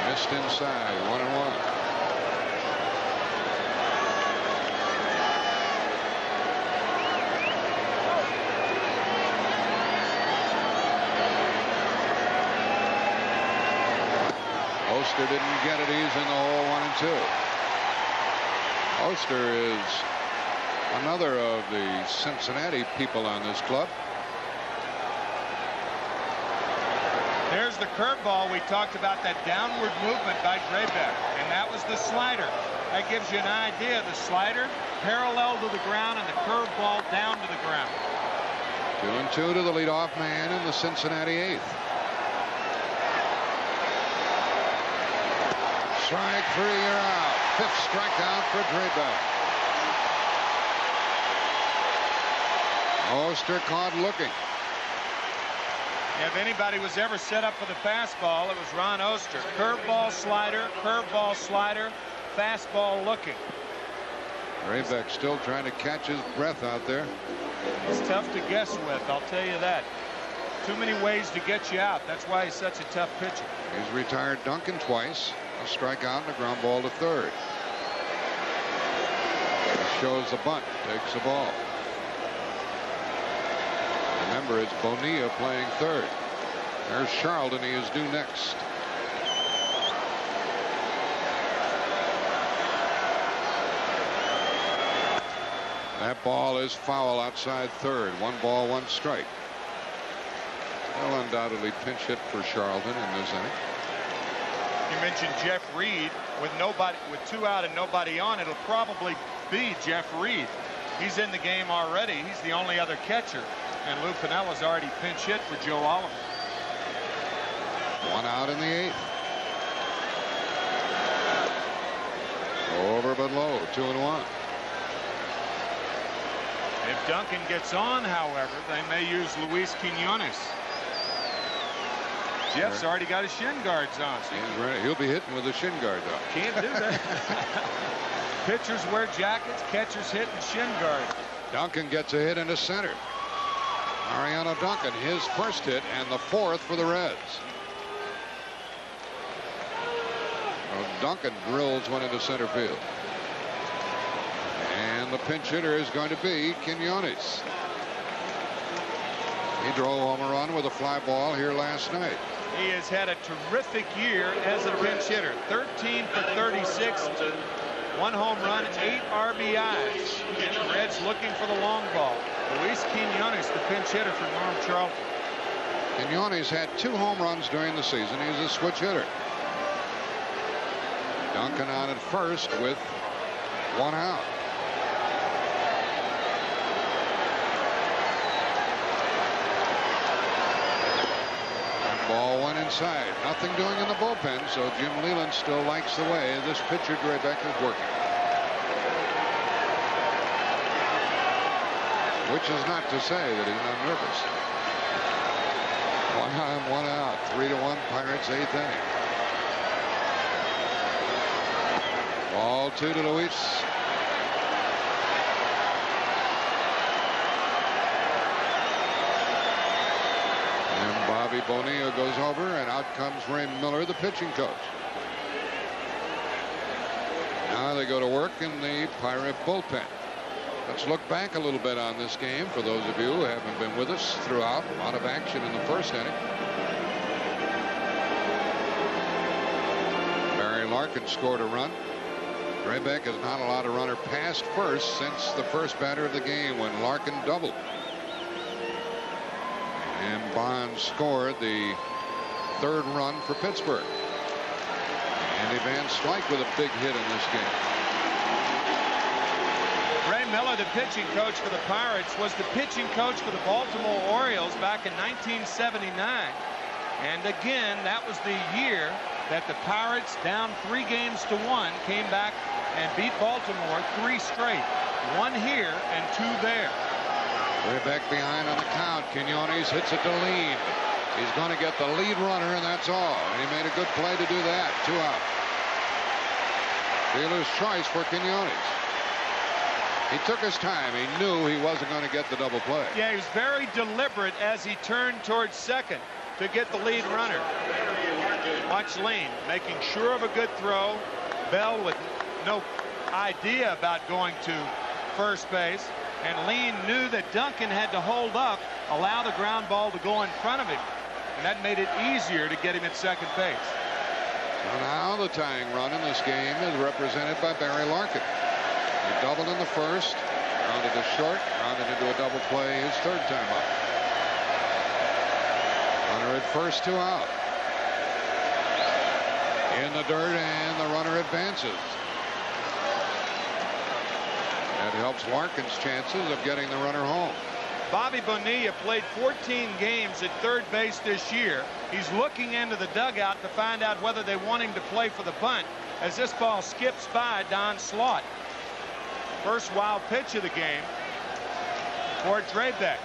Missed inside, 1-1. Oster didn't get it. He's in the hole, 1-2. Oster is another of the Cincinnati people on this club. There's the curveball. We talked about that downward movement by Drabek, and that was the slider. That gives you an idea. The slider parallel to the ground and the curveball down to the ground. 2-2 to the leadoff man in the Cincinnati 8th. Strike 3, you're out. 5th strikeout for Drabek. Oster caught looking. If anybody was ever set up for the fastball, it was Ron Oster. Curveball, slider, fastball looking. Drabek still trying to catch his breath out there. He's tough to guess with, I'll tell you that. Too many ways to get you out. That's why he's such a tough pitcher. He's retired Duncan twice. A strikeout and a ground ball to 3rd. He shows the bunt, takes the ball. Remember, it's Bonilla playing 3rd. There's Charlton. He is due next. That ball is foul outside 3rd. 1 ball, 1 strike. Well, undoubtedly pinch hit for Charlton in this inning. You mentioned Jeff Reed with 2 out and nobody on. It'll probably be Jeff Reed. He's in the game already. He's the only other catcher. And Lou Pinella's already pinch hit for Joe Oliver. 1 out in the 8th. Over but low, 2-1. If Duncan gets on, however, they may use Luis Quinones. Jeff's already got his shin guards on. So he's ready. He'll be hitting with the shin guards on. Can't do that. Pitchers wear jackets, catchers hit in shin guards. Duncan gets a hit into center. Mariano Duncan, his first hit and the 4th for the Reds. Well, Duncan drills one into center field. And the pinch hitter is going to be Quinones. He drove home a run with a fly ball here last night. He has had a terrific year as a pinch hitter. 13 for 36, 1 home run, 8 RBIs. And the Reds looking for the long ball. Luis Quiñones, the pinch hitter for Norm Charlton. Quiñones had 2 home runs during the season. He's a switch hitter. Duncan on at first with 1 out. Ball went inside. Nothing doing in the bullpen, so Jim Leyland still likes the way this pitcher Drabek is working. Which is not to say that he's not nervous. 1 on, 1 out. 3-1 Pirates, 8th inning. Ball 2 to Luis. Bobby Bonilla goes over, and out comes Ray Miller, the pitching coach. Now they go to work in the Pirate bullpen. Let's look back a little bit on this game for those of you who haven't been with us throughout. A lot of action in the first inning. Barry Larkin scored a run. Drabek has not allowed a runner past first since the first batter of the game when Larkin doubled. And Bonds scored the 3rd run for Pittsburgh. Andy Van Slyke with a big hit in this game. Ray Miller, the pitching coach for the Pirates, was the pitching coach for the Baltimore Orioles back in 1979. And again, that was the year that the Pirates, down 3-1, came back and beat Baltimore 3 straight. 1 here and 2 there. Drabek behind on the count. Quiñones hits it to Lean. He's going to get the lead runner, and that's all. And he made a good play to do that. 2 out. Dealer's choice for Quiñones. He took his time. He knew he wasn't going to get the double play. Yeah, he was very deliberate as he turned towards second to get the lead runner. Watch Lean making sure of a good throw. Bell with no idea about going to first base. And Lean knew that Duncan had to hold up, allow the ground ball to go in front of him. And that made it easier to get him at second base. So now the tying run in this game is represented by Barry Larkin. He doubled in the first, rounded to short, rounded into a double play his 3rd time up. Runner at first, 2 out. In the dirt, and the runner advances. That helps Larkin's chances of getting the runner home. Bobby Bonilla played 14 games at 3rd base this year. He's looking into the dugout to find out whether they want him to play for the bunt as this ball skips by Don Slaught. First wild pitch of the game for Drabek.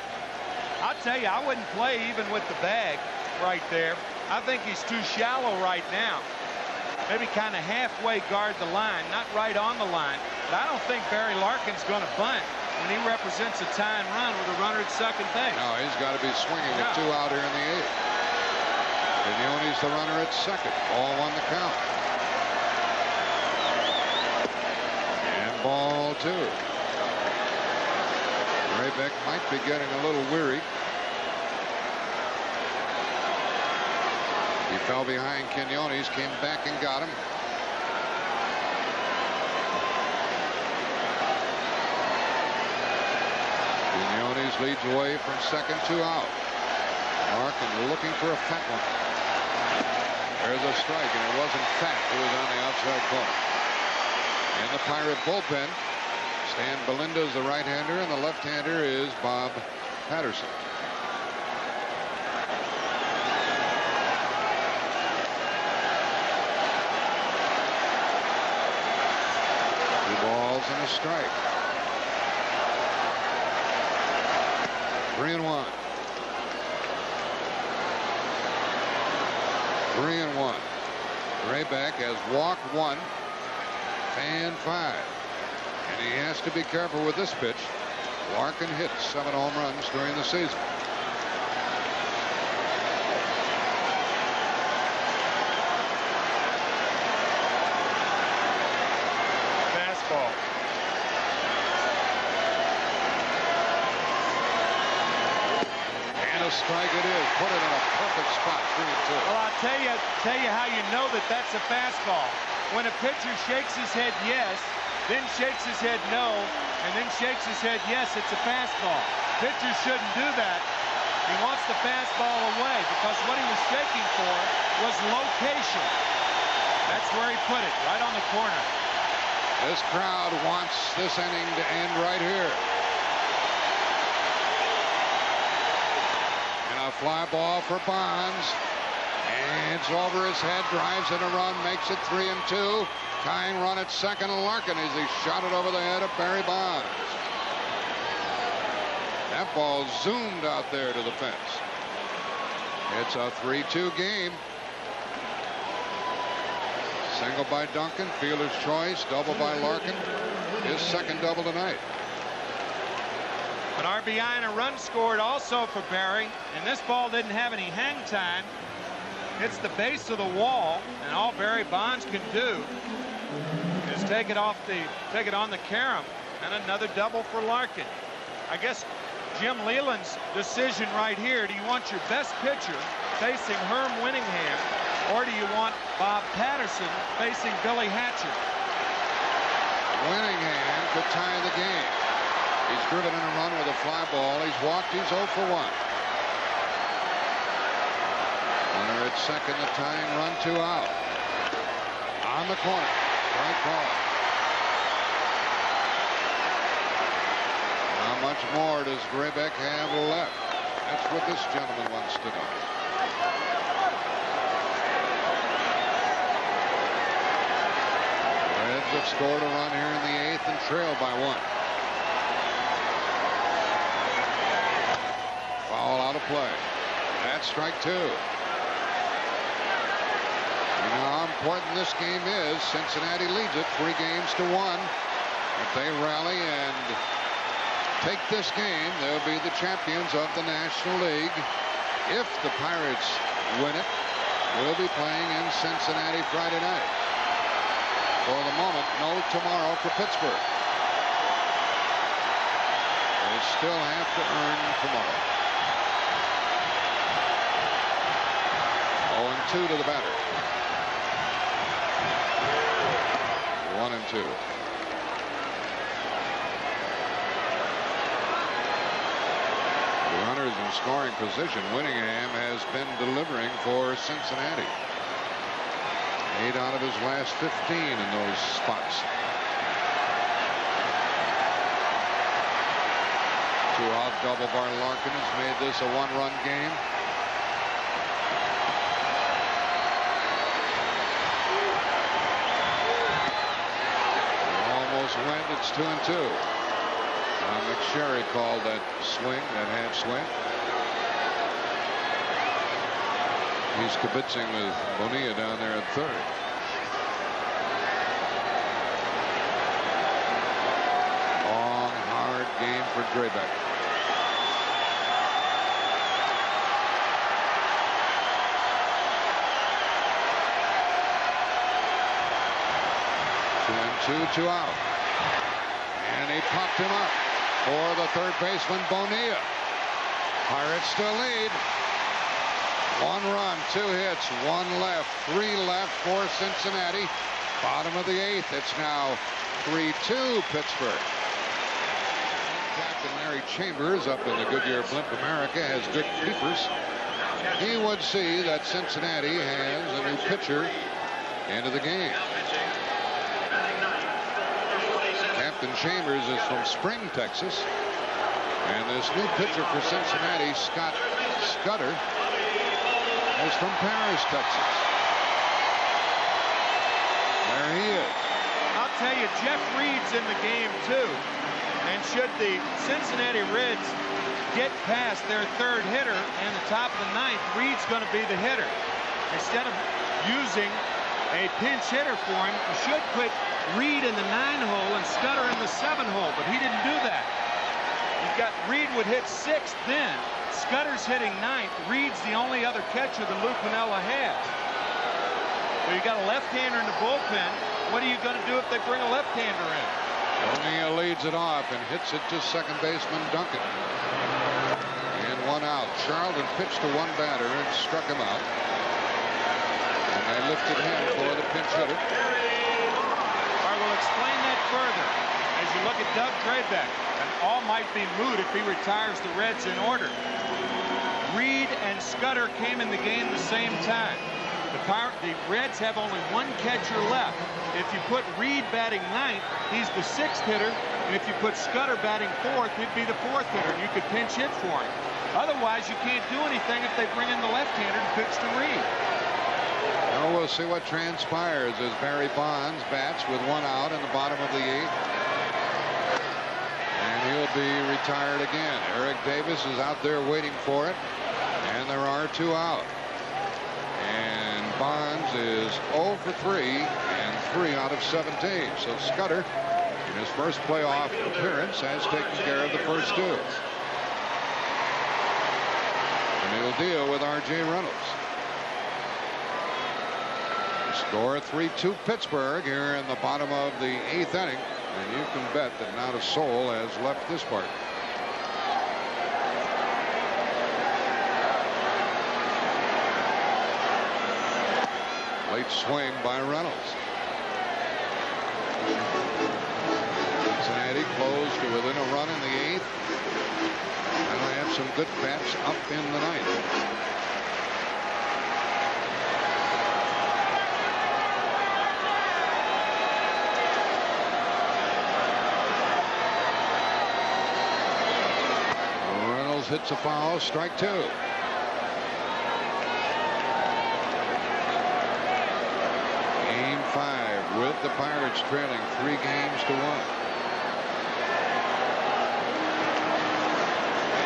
I'll tell you, I wouldn't play even with the bag right there. I think he's too shallow right now. Maybe kind of halfway guard the line, not right on the line. But I don't think Barry Larkin's going to bunt when he represents a tying run with a runner at second base. No, he's got to be swinging with 2 out here in the 8th. Quiñones the runner at second. Ball 1 the count. And ball 2. Drabek might be getting a little weary. He fell behind Quiñones, came back and got him. Quiñones leads away from second, 2 out. Larkin looking for a fat one. There's a strike, and it wasn't fat. It was on the outside corner. In the Pirate bullpen, Stan Belinda is the right-hander, and the left-hander is Bob Patterson. 2 balls and a strike. 3-1. 3-1. Drabek has walked 1, fanned 5. And he has to be careful with this pitch. Larkin hit 7 home runs during the season. Fastball. And a strike it is. Put it in a perfect spot. 3-2. Well, I'll tell you how you know that that's a fastball. When a pitcher shakes his head yes, then shakes his head no, and then shakes his head yes, it's a fastball. Pitcher shouldn't do that. He wants the fastball away because what he was shaking for was location. That's where he put it, right on the corner. This crowd wants this inning to end right here. And a fly ball for Bonds. And it's over his head, drives in a run, makes it 3-2. Tying run at second, Larkin as he shot it over the head of Barry Bonds. That ball zoomed out there to the fence. It's a 3-2 game. Single by Duncan, fielder's choice, double by Larkin. His second double tonight. An RBI and a run scored also for Barry, and this ball didn't have any hang time. Hits the base of the wall, and all Barry Bonds can do is take it on the carom, and another double for Larkin. I guess Jim Leland's decision right here: do you want your best pitcher facing Herm Winningham, or do you want Bob Patterson facing Billy Hatcher? Winningham could tie the game. He's driven in a run with a fly ball. He's walked. He's 0 for 1. Runner at second, the tying run, 2 out. On the corner. Right call. How much more does Drabek have left? That's what this gentleman wants to know. Reds have scored a run here in the 8th and trail by 1. Foul out of play. That's strike 2. You know how important this game is. Cincinnati leads it 3-1. If they rally and take this game, they'll be the champions of the National League. If the Pirates win it, we'll be playing in Cincinnati Friday night. For the moment, no tomorrow for Pittsburgh. They still have to earn tomorrow. 0-2 to the batter. 1-2. Runners in scoring position. Winningham has been delivering for Cincinnati. 8 out of his last 15 in those spots. 2-out double by Larkin has made this a 1-run game. Almost went. It's 2-2. McSherry called that swing, that half swing. He's kibitzing with Bonilla down there at third. Long, hard game for Drabek. Two out. And he popped him up for the third baseman, Bonilla. Pirates still lead. 1 run, 2 hits, 1 left, 3 left for Cincinnati. Bottom of the 8th. It's now 3-2 Pittsburgh. Captain Larry Chambers up in the Goodyear Blimp America has good keepers. He would see that Cincinnati has a new pitcher into the game. Captain Chambers is from Spring, Texas. And this new pitcher for Cincinnati, Scott Scudder, is from Paris, Texas. There he is. I'll tell you, Jeff Reed's in the game, too. And should the Cincinnati Reds get past their third hitter in the top of the 9th, Reed's going to be the hitter. Instead of using a pinch hitter for him, you should put Reed in the 9-hole and Scudder in the 7-hole, but he didn't do that. You've got Reed would hit 6th then. Scudder's hitting 9th. Reed's the only other catcher that Lou Piniella has. So you got a left-hander in the bullpen. What are you going to do if they bring a left-hander in? O'Neill leads it off and hits it to second baseman Duncan. And 1 out. Charlton pitched to one batter and struck him out. And they lifted him for the pinch hitter. I will explain that further. As you look at Doug Drabek, and all might be moot if he retires the Reds in order. Reed and Scudder came in the game the same time. The Reds have only one catcher left. If you put Reed batting 9th, he's the 6th hitter. And if you put Scudder batting 4th, he'd be the 4th hitter. And you could pinch hit for him. Otherwise, you can't do anything if they bring in the left-hander to pitch to Reed. Well, we'll see what transpires as Barry Bonds bats with 1 out in the bottom of the 8th. And he'll be retired again. Eric Davis is out there waiting for it. And there are 2 out. And Bonds is 0 for 3 and 3 out of 17. So Scudder, in his first playoff appearance, has taken care of the first 2. And he'll deal with R.J. Reynolds. The score 3-2 Pittsburgh here in the bottom of the 8th inning. And you can bet that not a soul has left this part. Late swing by Reynolds. Cincinnati closed to within a run in the 8th. And they have some good bats up in the 9th. Reynolds hits a foul, strike 2. With the Pirates trailing 3 games to 1.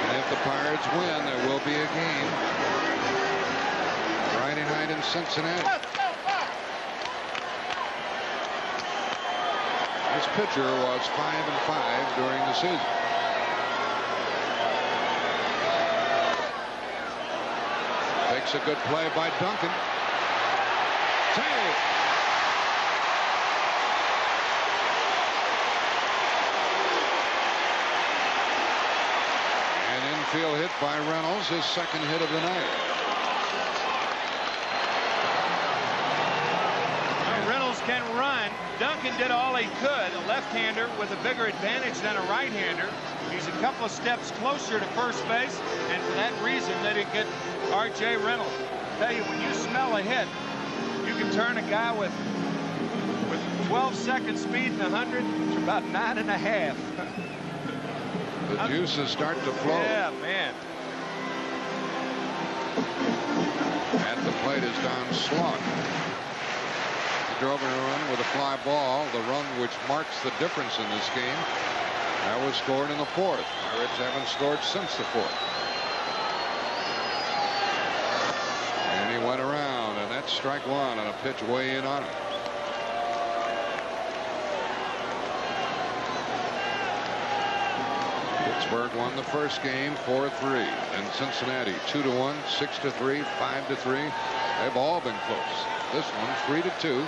And if the Pirates win, there will be a game Friday night in Cincinnati. This pitcher was 5-5 during the season. Takes a good play by Duncan. Save. Field hit by Reynolds, his 2nd hit of the night. Well, Reynolds can run. Duncan did all he could. A left-hander with a bigger advantage than a right-hander. He's a couple of steps closer to first base, and for that reason they didn't get R.J. Reynolds. I tell you, when you smell a hit, you can turn a guy with 12-second speed and 100 to about 9.5. The juices start to flow. Yeah, man. At the plate is Don Slaught. He drove in a run with a fly ball, the run which marks the difference in this game. That was scored in the 4th. Pirates haven't scored since the 4th. And he went around, and that's strike 1 on a pitch way in on him. Pittsburgh won the first game 4-3, and Cincinnati 2-1, 6-3, 5-3. They've all been close. This one 3-2.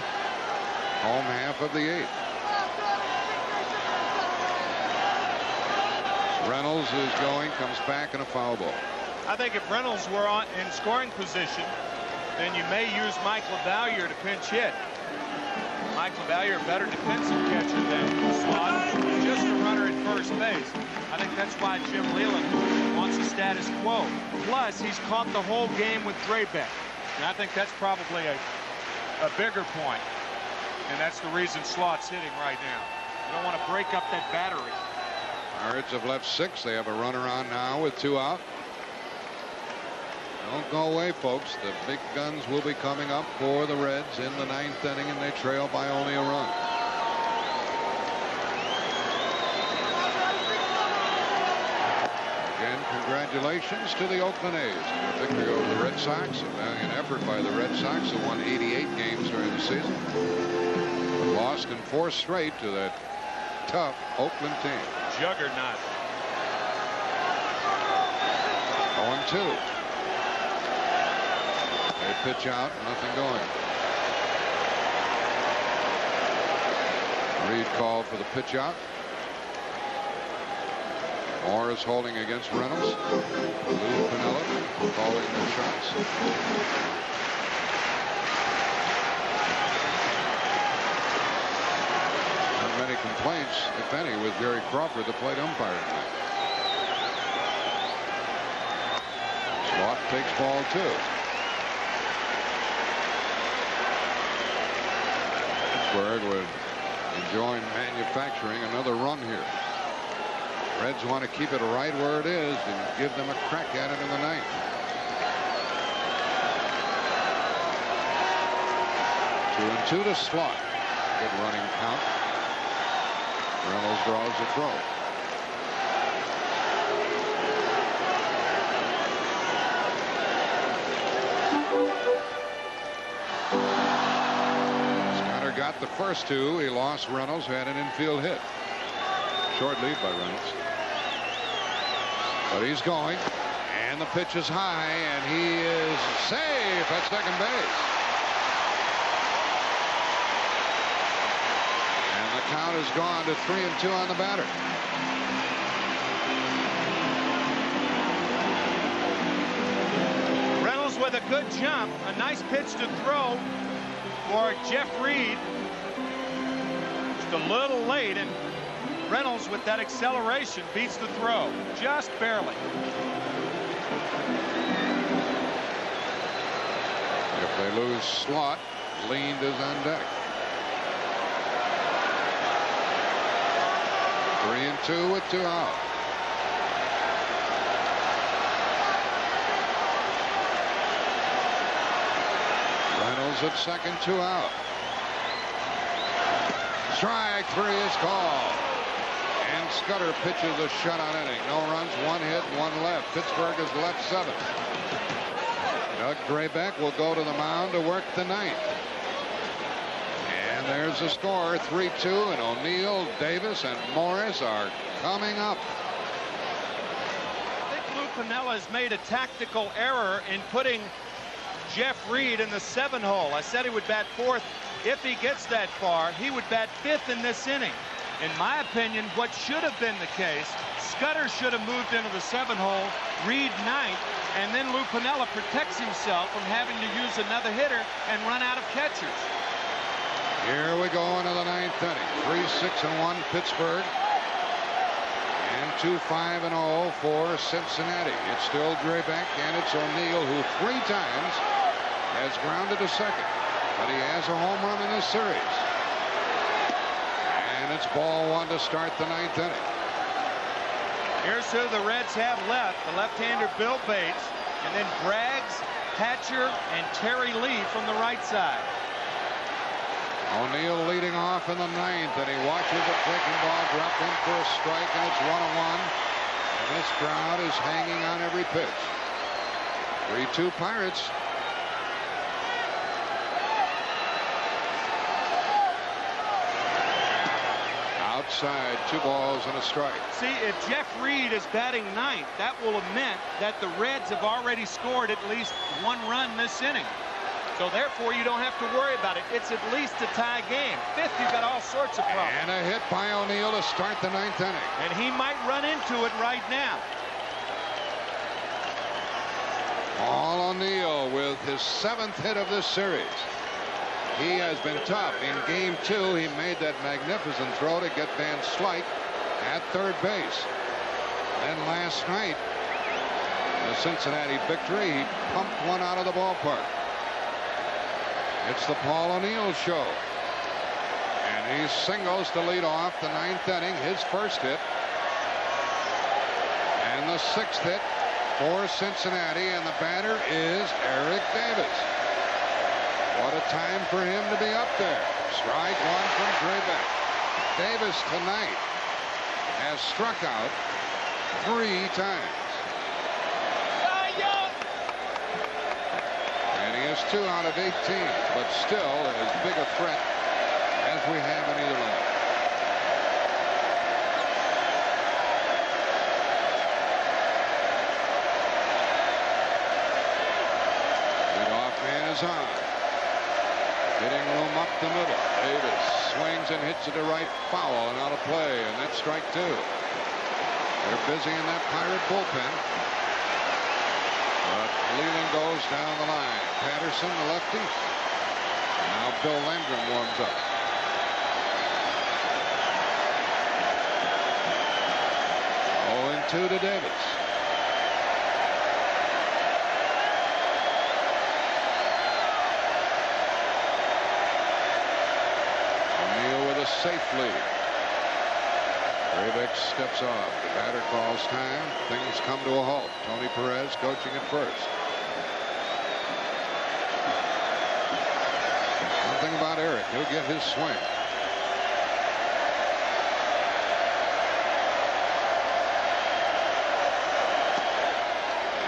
Home half of the 8th. Reynolds is going, comes back in a foul ball. I think if Reynolds were in scoring position, then you may use Mike LaValliere to pinch hit. Mike LaValliere, a better defensive catcher than Slaught, just a runner at first base. I think that's why Jim Leland wants a status quo. Plus, he's caught the whole game with Drabek. And I think that's probably a bigger point. And that's the reason Slaught's hitting right now. You don't want to break up that battery. Pirates have left 6. They have a runner on now with 2 out. Don't go away, folks. The big guns will be coming up for the Reds in the 9th inning, and they trail by only a run. Again, congratulations to the Oakland A's on their victory over the Red Sox. A valiant effort by the Red Sox, who won 88 games during the season, but lost in 4 straight to that tough Oakland team. Juggernaut. 0-2. They pitch out, nothing going. Reed called for the pitch out. Moore is holding against Reynolds. Lou Piniella calling the shots. Not many complaints, if any, with Gary Crawford, the plate umpire tonight. Slaught takes ball 2. Pittsburgh would enjoy manufacturing another run here. Reds want to keep it right where it is and give them a crack at it in the 9th. Two and 2 to Slaught. Good running count. Reynolds draws a throw. Scudder got the first 2. He lost Reynolds, who had an infield hit. Short lead by Reynolds. But he's going, and the pitch is high, and he is safe at second base. And the count has gone to 3 and 2 on the batter. Reynolds with a good jump, a nice pitch to throw for Jeff Reed. Just a little late, and Reynolds with that acceleration beats the throw just barely. If they lose Slaught, Lind is on deck. 3 and 2 with 2 out. Reynolds at second, 2 out. Strike 3 is called. And Scudder pitches a shutout inning. No runs, 1 hit, 1 left. Pittsburgh has left 7. Doug Drabek will go to the mound to work the 9th. And there's the score, 3-2, and O'Neill, Davis, and Morris are coming up. I think Lou Piniella has made a tactical error in putting Jeff Reed in the 7 hole. I said he would bat 4th. If he gets that far, he would bat 5th in this inning. In my opinion, what should have been the case, Scudder should have moved into the 7 hole, Reed 9th, and then Lou Piniella protects himself from having to use another hitter and run out of catchers. Here we go into the 9th inning. 3-6-1 Pittsburgh. And 2-5-0 for Cincinnati. It's still Drabek, and it's O'Neill, who 3 times has grounded to second. But he has a home run in this series. And it's ball 1 to start the 9th inning. Here's who the Reds have left. The left-hander Bill Bates, and then Braggs, Hatcher, and Terry Lee from the right side. O'Neill leading off in the 9th, and he watches the breaking ball drop in for a strike, and it's 1-1. And this crowd is hanging on every pitch. 3-2 Pirates. Outside, 2 balls and a strike. See, if Jeff Reed is batting 9th, that will have meant that the Reds have already scored at least 1 run this inning. So therefore, you don't have to worry about it. It's at least a tie game. 5th, you've got all sorts of problems. And a hit by O'Neill to start the 9th inning. And he might run into it right now. All O'Neill with his 7th hit of this series. He has been tough. In game 2, he made that magnificent throw to get Van Slyke at third base. Then last night, the Cincinnati victory, he pumped one out of the ballpark. It's the Paul O'Neill show. And he singles to lead off the 9th inning, his first hit. And the 6th hit for Cincinnati, and the batter is Eric Davis. What a time for him to be up there. Strike 1 from Drabek. Davis tonight has struck out 3 times. And he is 2 out of 18, but still as big a threat as we have in either line. Leadoff man is on. Hitting room up the middle. Davis swings and hits it to right, foul and out of play, and that's strike 2. They're busy in that Pirate bullpen. But Leland goes down the line. Patterson, the lefty. Now Bill Landrum warms up. Oh, 2 to Davis. O'Neill with a safe lead. Drabek steps off. The batter calls time. Things come to a halt. Tony Perez coaching at first. One thing about Eric, he'll get his swing.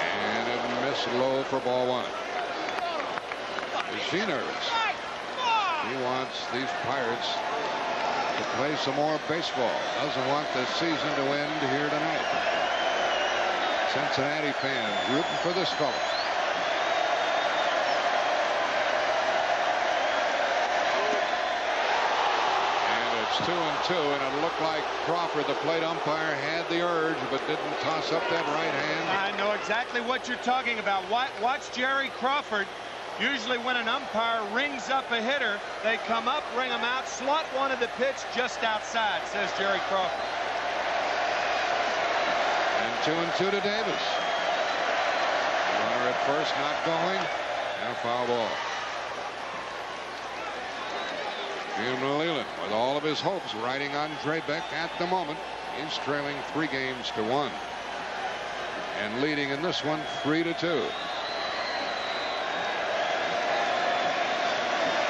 And it missed low for ball 1. Is she nervous? He wants these Pirates to play some more baseball. Doesn't want the season to end here tonight. Cincinnati fans rooting for this fella. And it's 2-2, and it looked like Crawford, the plate umpire, had the urge but didn't toss up that right hand. I know exactly what you're talking about. Watch Jerry Crawford. Usually when an umpire rings up a hitter, they come up, ring him out, slot one of the pitch just outside, says Jerry Crawford. And 2-2 to Davis. Runner at first not going, and a foul ball. Jim Leland, with all of his hopes riding on Drabek at the moment, is trailing 3-1 and leading in this one 3-2.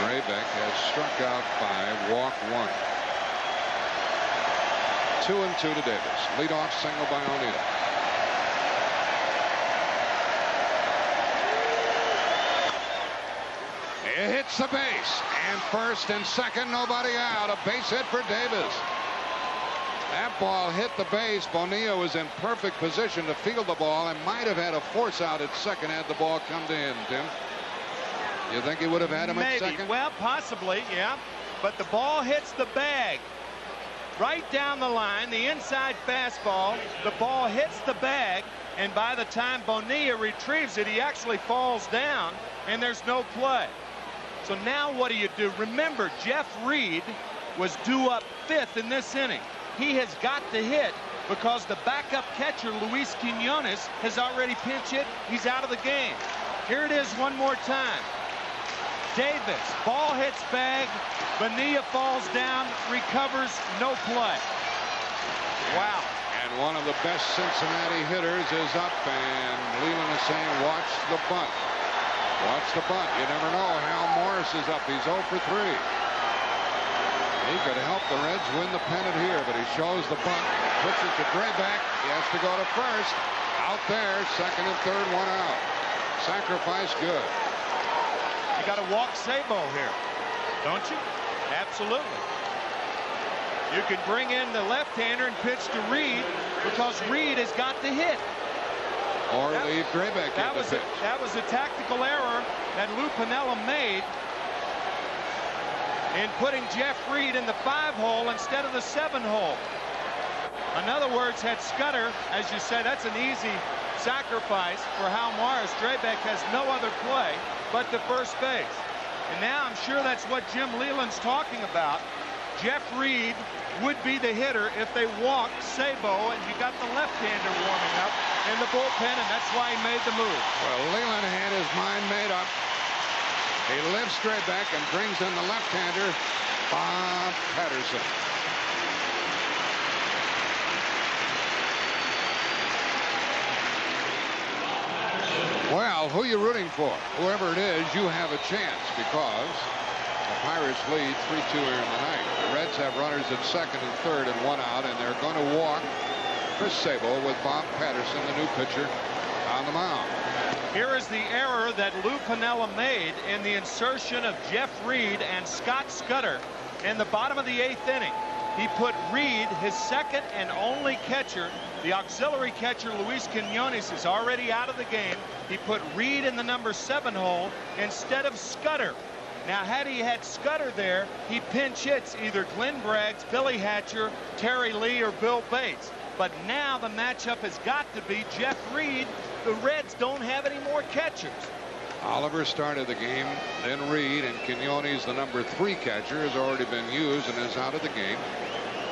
Drabek has struck out 5, walked 1. 2-2 to Davis. Leadoff single by O'Neill. It hits the base, and first and second, nobody out. A base hit for Davis. That ball hit the base. Bonilla was in perfect position to field the ball and might have had a force out at second had the ball come to him, Tim. You think he would have had him at second? Well, possibly, yeah. But the ball hits the bag. Right down the line, the inside fastball. The ball hits the bag, and by the time Bonilla retrieves it, he actually falls down, and there's no play. So now what do? Remember, Jeff Reed was due up 5th in this inning. He has got to hit because the backup catcher, Luis Quinones, has already pinch hit. He's out of the game. Here it is one more time. Davis, ball hits bag, Bonilla falls down, recovers, no play. Wow. And one of the best Cincinnati hitters is up, and Leland is saying, watch the bunt. Watch the bunt. You never know. Hal Morris is up. He's 0 for 3. He could help the Reds win the pennant here, but he shows the bunt, puts it to Drabek. He has to go to first. Out there, second and third, 1 out. Sacrifice good. You got to walk Sabo here, don't you? Absolutely. You can bring in the left-hander and pitch to Reed because Reed has got to hit. Or leave Drabek in the pitch. That was a tactical error that Lou Piniella made in putting Jeff Reed in the 5-hole instead of the 7-hole. In other words, had Scudder, as you said, that's an easy sacrifice for Hal Morris. Drabek has no other play but to first base. And now I'm sure that's what Jim Leland's talking about. Jeff Reed would be the hitter if they walked Sabo, and you got the left-hander warming up in the bullpen, and that's why he made the move. Well, Leland had his mind made up. He lifts Drabek and brings in the left-hander, Bob Patterson. Well, who are you rooting for? Whoever it is, you have a chance because the Pirates lead 3-2 here in the ninth. The Reds have runners at second and third and 1 out, and they're going to walk Chris Sabo with Bob Patterson, the new pitcher, on the mound. Here is the error that Lou Piniella made in the insertion of Jeff Reed and Scott Scudder in the bottom of the 8th inning. He put Reed, his second and only catcher. The auxiliary catcher, Luis Quinones, is already out of the game. He put Reed in the number 7 hole instead of Scudder. Now, had he had Scudder there, he pinch hits either Glenn Braggs, Billy Hatcher, Terry Lee, or Bill Bates. But now the matchup has got to be Jeff Reed. The Reds don't have any more catchers. Oliver started the game, then Reed, and Quinones, the number 3 catcher, has already been used and is out of the game.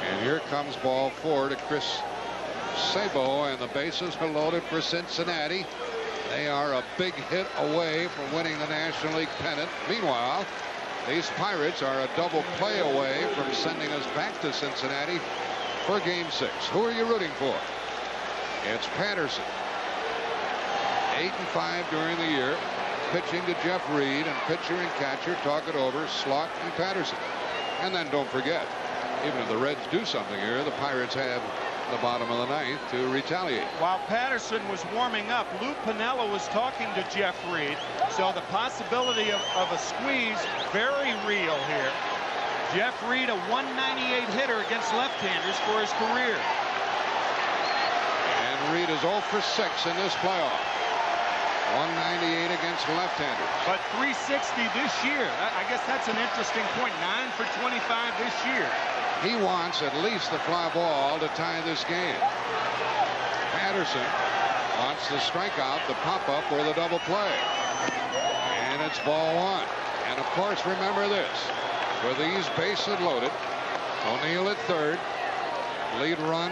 And here comes ball 4 to Chris Sabo, and the bases are loaded for Cincinnati. They are a big hit away from winning the National League pennant. Meanwhile, these Pirates are a double play away from sending us back to Cincinnati for Game 6. Who are you rooting for? It's Patterson. 8-5 during the year. Pitching to Jeff Reed, and pitcher and catcher talk it over, Slot and Patterson. And then don't forget, even if the Reds do something here, the Pirates have the bottom of the 9th to retaliate. While Patterson was warming up, Lou Piniella was talking to Jeff Reed, so the possibility of a squeeze very real here. Jeff Reed, a 198 hitter against left-handers for his career. And Reed is 0 for 6 in this playoff. 198 against left-handers. But 360 this year. I guess that's an interesting point. 9 for 25 this year. He wants at least the fly ball to tie this game. Patterson wants the strikeout, the pop-up, or the double play. And it's ball 1. And of course, remember this. With these bases loaded, O'Neill at third, lead run,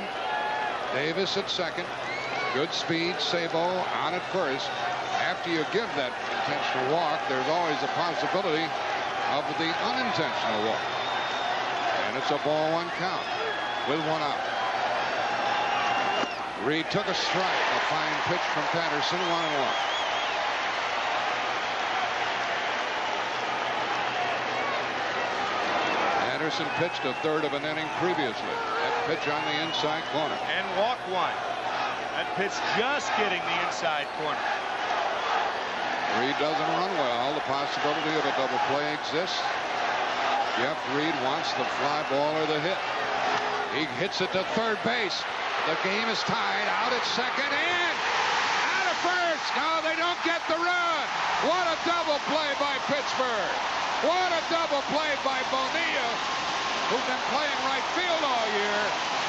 Davis at second, good speed, Sabo on at first. After you give that intentional walk, there's always a possibility of the unintentional walk. And it's a ball 1 count with 1 out. Reed took a strike. A fine pitch from Patterson, 1-1. Patterson pitched a third of an inning previously. That pitch on the inside corner. And walk 1. That pitch just getting the inside corner. Reed doesn't run well. The possibility of a double play exists. Jeff Reed wants the fly ball or the hit. He hits it to third base. The game is tied. Out at second and out of first. No, they don't get the run. What a double play by Pittsburgh. What a double play by Bonilla, who's been playing right field all year.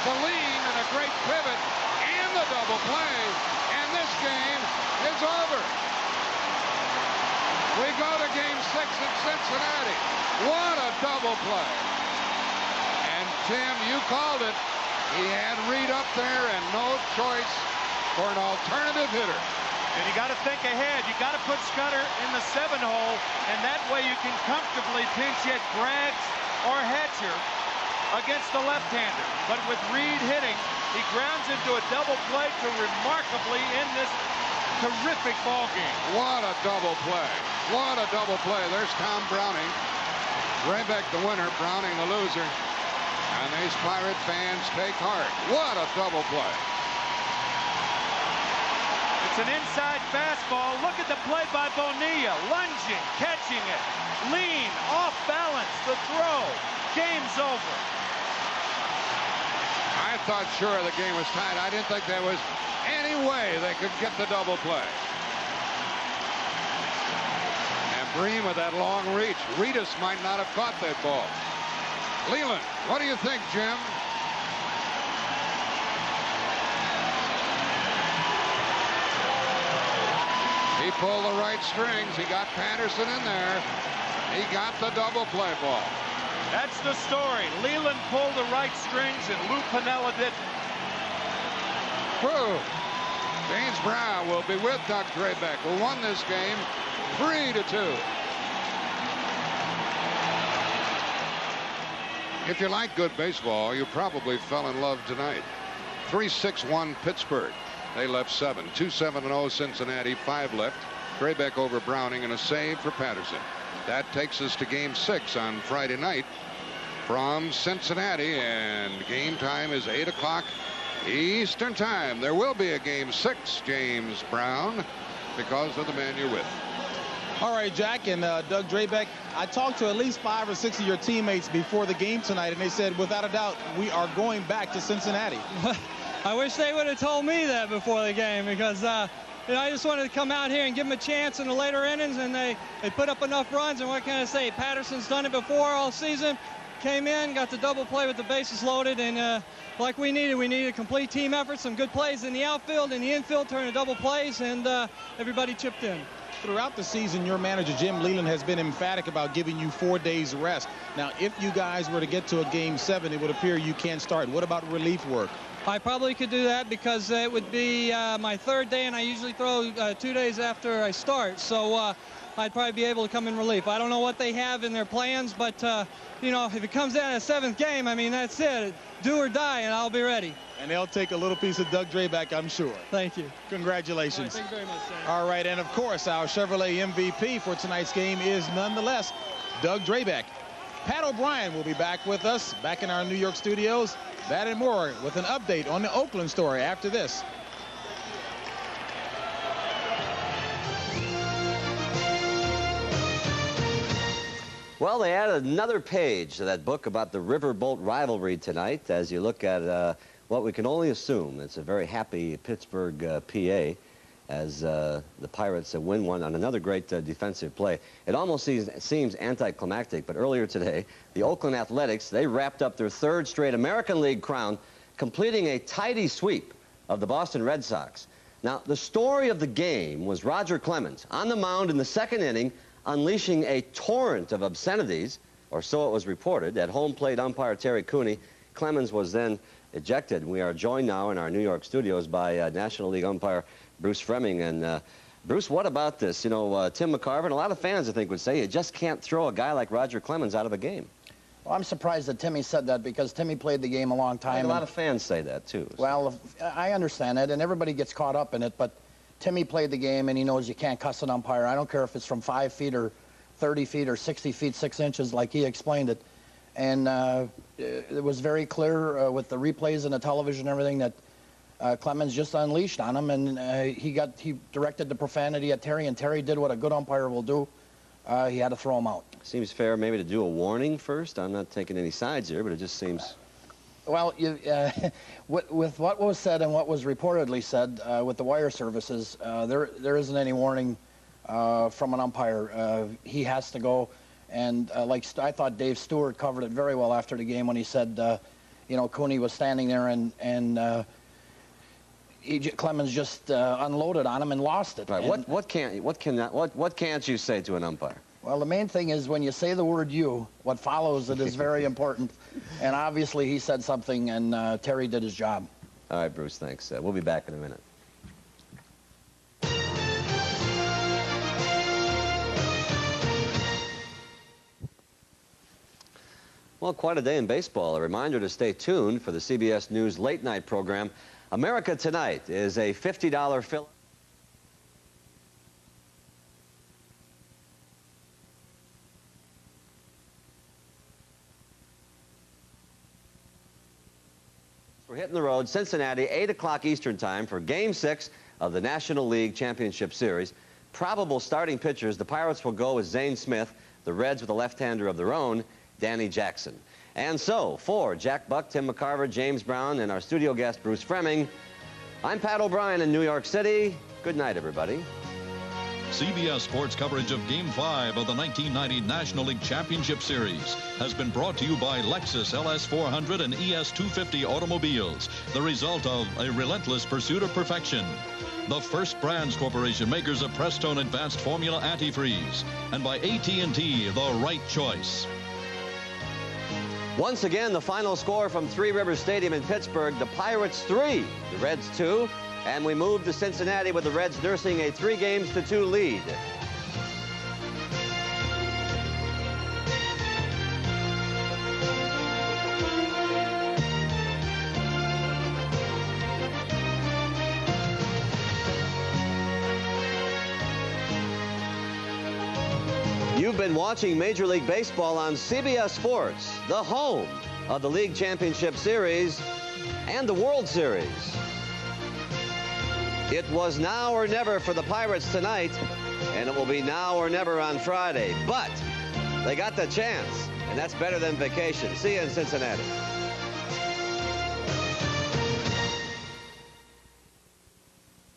Celine and a great pivot and the double play. And this game is over. We go to Game 6 in Cincinnati. What a double play. And Tim, you called it. He had Reed up there and no choice for an alternative hitter. And you got to think ahead. You got to put Scudder in the 7-hole, and that way you can comfortably pinch hit Graggs or Hatcher against the left-hander. But with Reed hitting, he grounds into a double play to remarkably end this terrific ball game. What a double play. What a double play. There's Tom Browning. Drabek the winner, Browning the loser. And these Pirate fans take heart. What a double play. It's an inside fastball. Look at the play by Bonilla. Lunging, catching it. Lean, off balance, the throw. Game's over. I thought sure the game was tied. I didn't think there was any way they could get the double play. And Bream with that long reach. Reedus might not have caught that ball. Leland, what do you think, Jim? He pulled the right strings. He got Patterson in there. He got the double play ball. That's the story. Leland pulled the right strings and Lou Piniella didn't. Whew. James Brown will be with Doug Drabek, who won this game 3-2. If you like good baseball, you probably fell in love tonight. 3-6-1 Pittsburgh. They left 7. 2-7-0 Cincinnati, 5 left. Drabek over Browning and a save for Patterson. That takes us to Game 6 on Friday night from Cincinnati, and game time is 8 o'clock Eastern time. There will be a Game 6, James Brown, because of the man you're with. All right, Jack and Doug Drabek, I talked to at least 5 or 6 of your teammates before the game tonight, and they said, without a doubt, we are going back to Cincinnati. I wish they would have told me that before the game, because you know, I just wanted to come out here and give them a chance in the later innings, and they put up enough runs. And what can I say? Patterson's done it before all season. came in, got the double play with the bases loaded, and like we needed a complete team effort, some good plays in the outfield and the infield, turning double plays, and everybody chipped in. Throughout the season, your manager, Jim Leland, has been emphatic about giving you 4 days rest. Now, if you guys were to get to a Game 7, it would appear you can't start. What about relief work? I probably could do that because it would be my 3rd day, and I usually throw 2 days after I start. So I'd probably be able to come in relief. I don't know what they have in their plans, but, you know, if it comes down to a 7th game, I mean, that's it. Do or die, and I'll be ready. And they'll take a little piece of Doug Drabek, I'm sure. Thank you. Congratulations. All right, thank you very much, Sam. All right, and of course, our Chevrolet MVP for tonight's game is nonetheless Doug Drabek. Pat O'Brien will be back with us, back in our New York studios. That and more with an update on the Oakland story after this. Well, they added another page to that book about the Riverboat rivalry tonight as you look at what we can only assume it's a very happy Pittsburgh PA as the Pirates win one on another great defensive play. It almost seems anticlimactic, but earlier today, the Oakland Athletics, they wrapped up their 3rd straight American League crown, completing a tidy sweep of the Boston Red Sox. Now, the story of the game was Roger Clemens on the mound in the 2nd inning, unleashing a torrent of obscenities, or so it was reported, at home plate umpire Terry Cooney. Clemens was then ejected. We are joined now in our New York studios by National League umpire Bruce Fremming. And Bruce, what about this? You know, Tim McCarver and a lot of fans, I think, would say you just can't throw a guy like Roger Clemens out of a game. Well, I'm surprised that Timmy said that because Timmy played the game a long time. A lot of fans say that, too. So. Well, I understand it, and everybody gets caught up in it, but Timmy played the game, and he knows you can't cuss an umpire. I don't care if it's from 5 feet or 30 feet or 60 feet, 6 inches, like he explained it. And it was very clear with the replays and the television and everything that Clemens just unleashed on him, and he directed the profanity at Terry, and Terry did what a good umpire will do. He had to throw him out. Seems fair maybe to do a warning first. I'm not taking any sides here, but it just seems... Well, with what was said and what was reportedly said with the wire services, there isn't any warning from an umpire. He has to go, and like I thought Dave Stewart covered it very well after the game when he said, you know, Cooney was standing there and Clemens just unloaded on him and lost it. Right. And what can't you say to an umpire? well, the main thing is when you say the word "you," what follows it is very important. And obviously he said something, and Terry did his job. All right, Bruce, thanks. We'll be back in a minute. Well, quite a day in baseball. A reminder to stay tuned for the CBS News late night program. America Tonight is a $50 fill. We're hitting the road, Cincinnati, 8 o'clock Eastern time for Game 6 of the National League Championship Series. Probable starting pitchers, the Pirates will go with Zane Smith, the Reds with a left-hander of their own, Danny Jackson. And so, for Jack Buck, Tim McCarver, James Brown, and our studio guest, Bruce Fremming, I'm Pat O'Brien in New York City. Good night, everybody. CBS Sports coverage of Game 5 of the 1990 National League Championship Series has been brought to you by Lexus LS400 and ES250 automobiles, the result of a relentless pursuit of perfection. The First Brands Corporation, makers of Prestone Advanced Formula Antifreeze, and by AT&T, the right choice. Once again, the final score from Three Rivers Stadium in Pittsburgh, the Pirates 3, the Reds 2, and we move to Cincinnati with the Reds nursing a 3-2 lead. You've been watching Major League Baseball on CBS Sports, the home of the League Championship Series and the World Series. It was now or never for the Pirates tonight, and it will be now or never on Friday. But they got the chance, and that's better than vacation. See you in Cincinnati.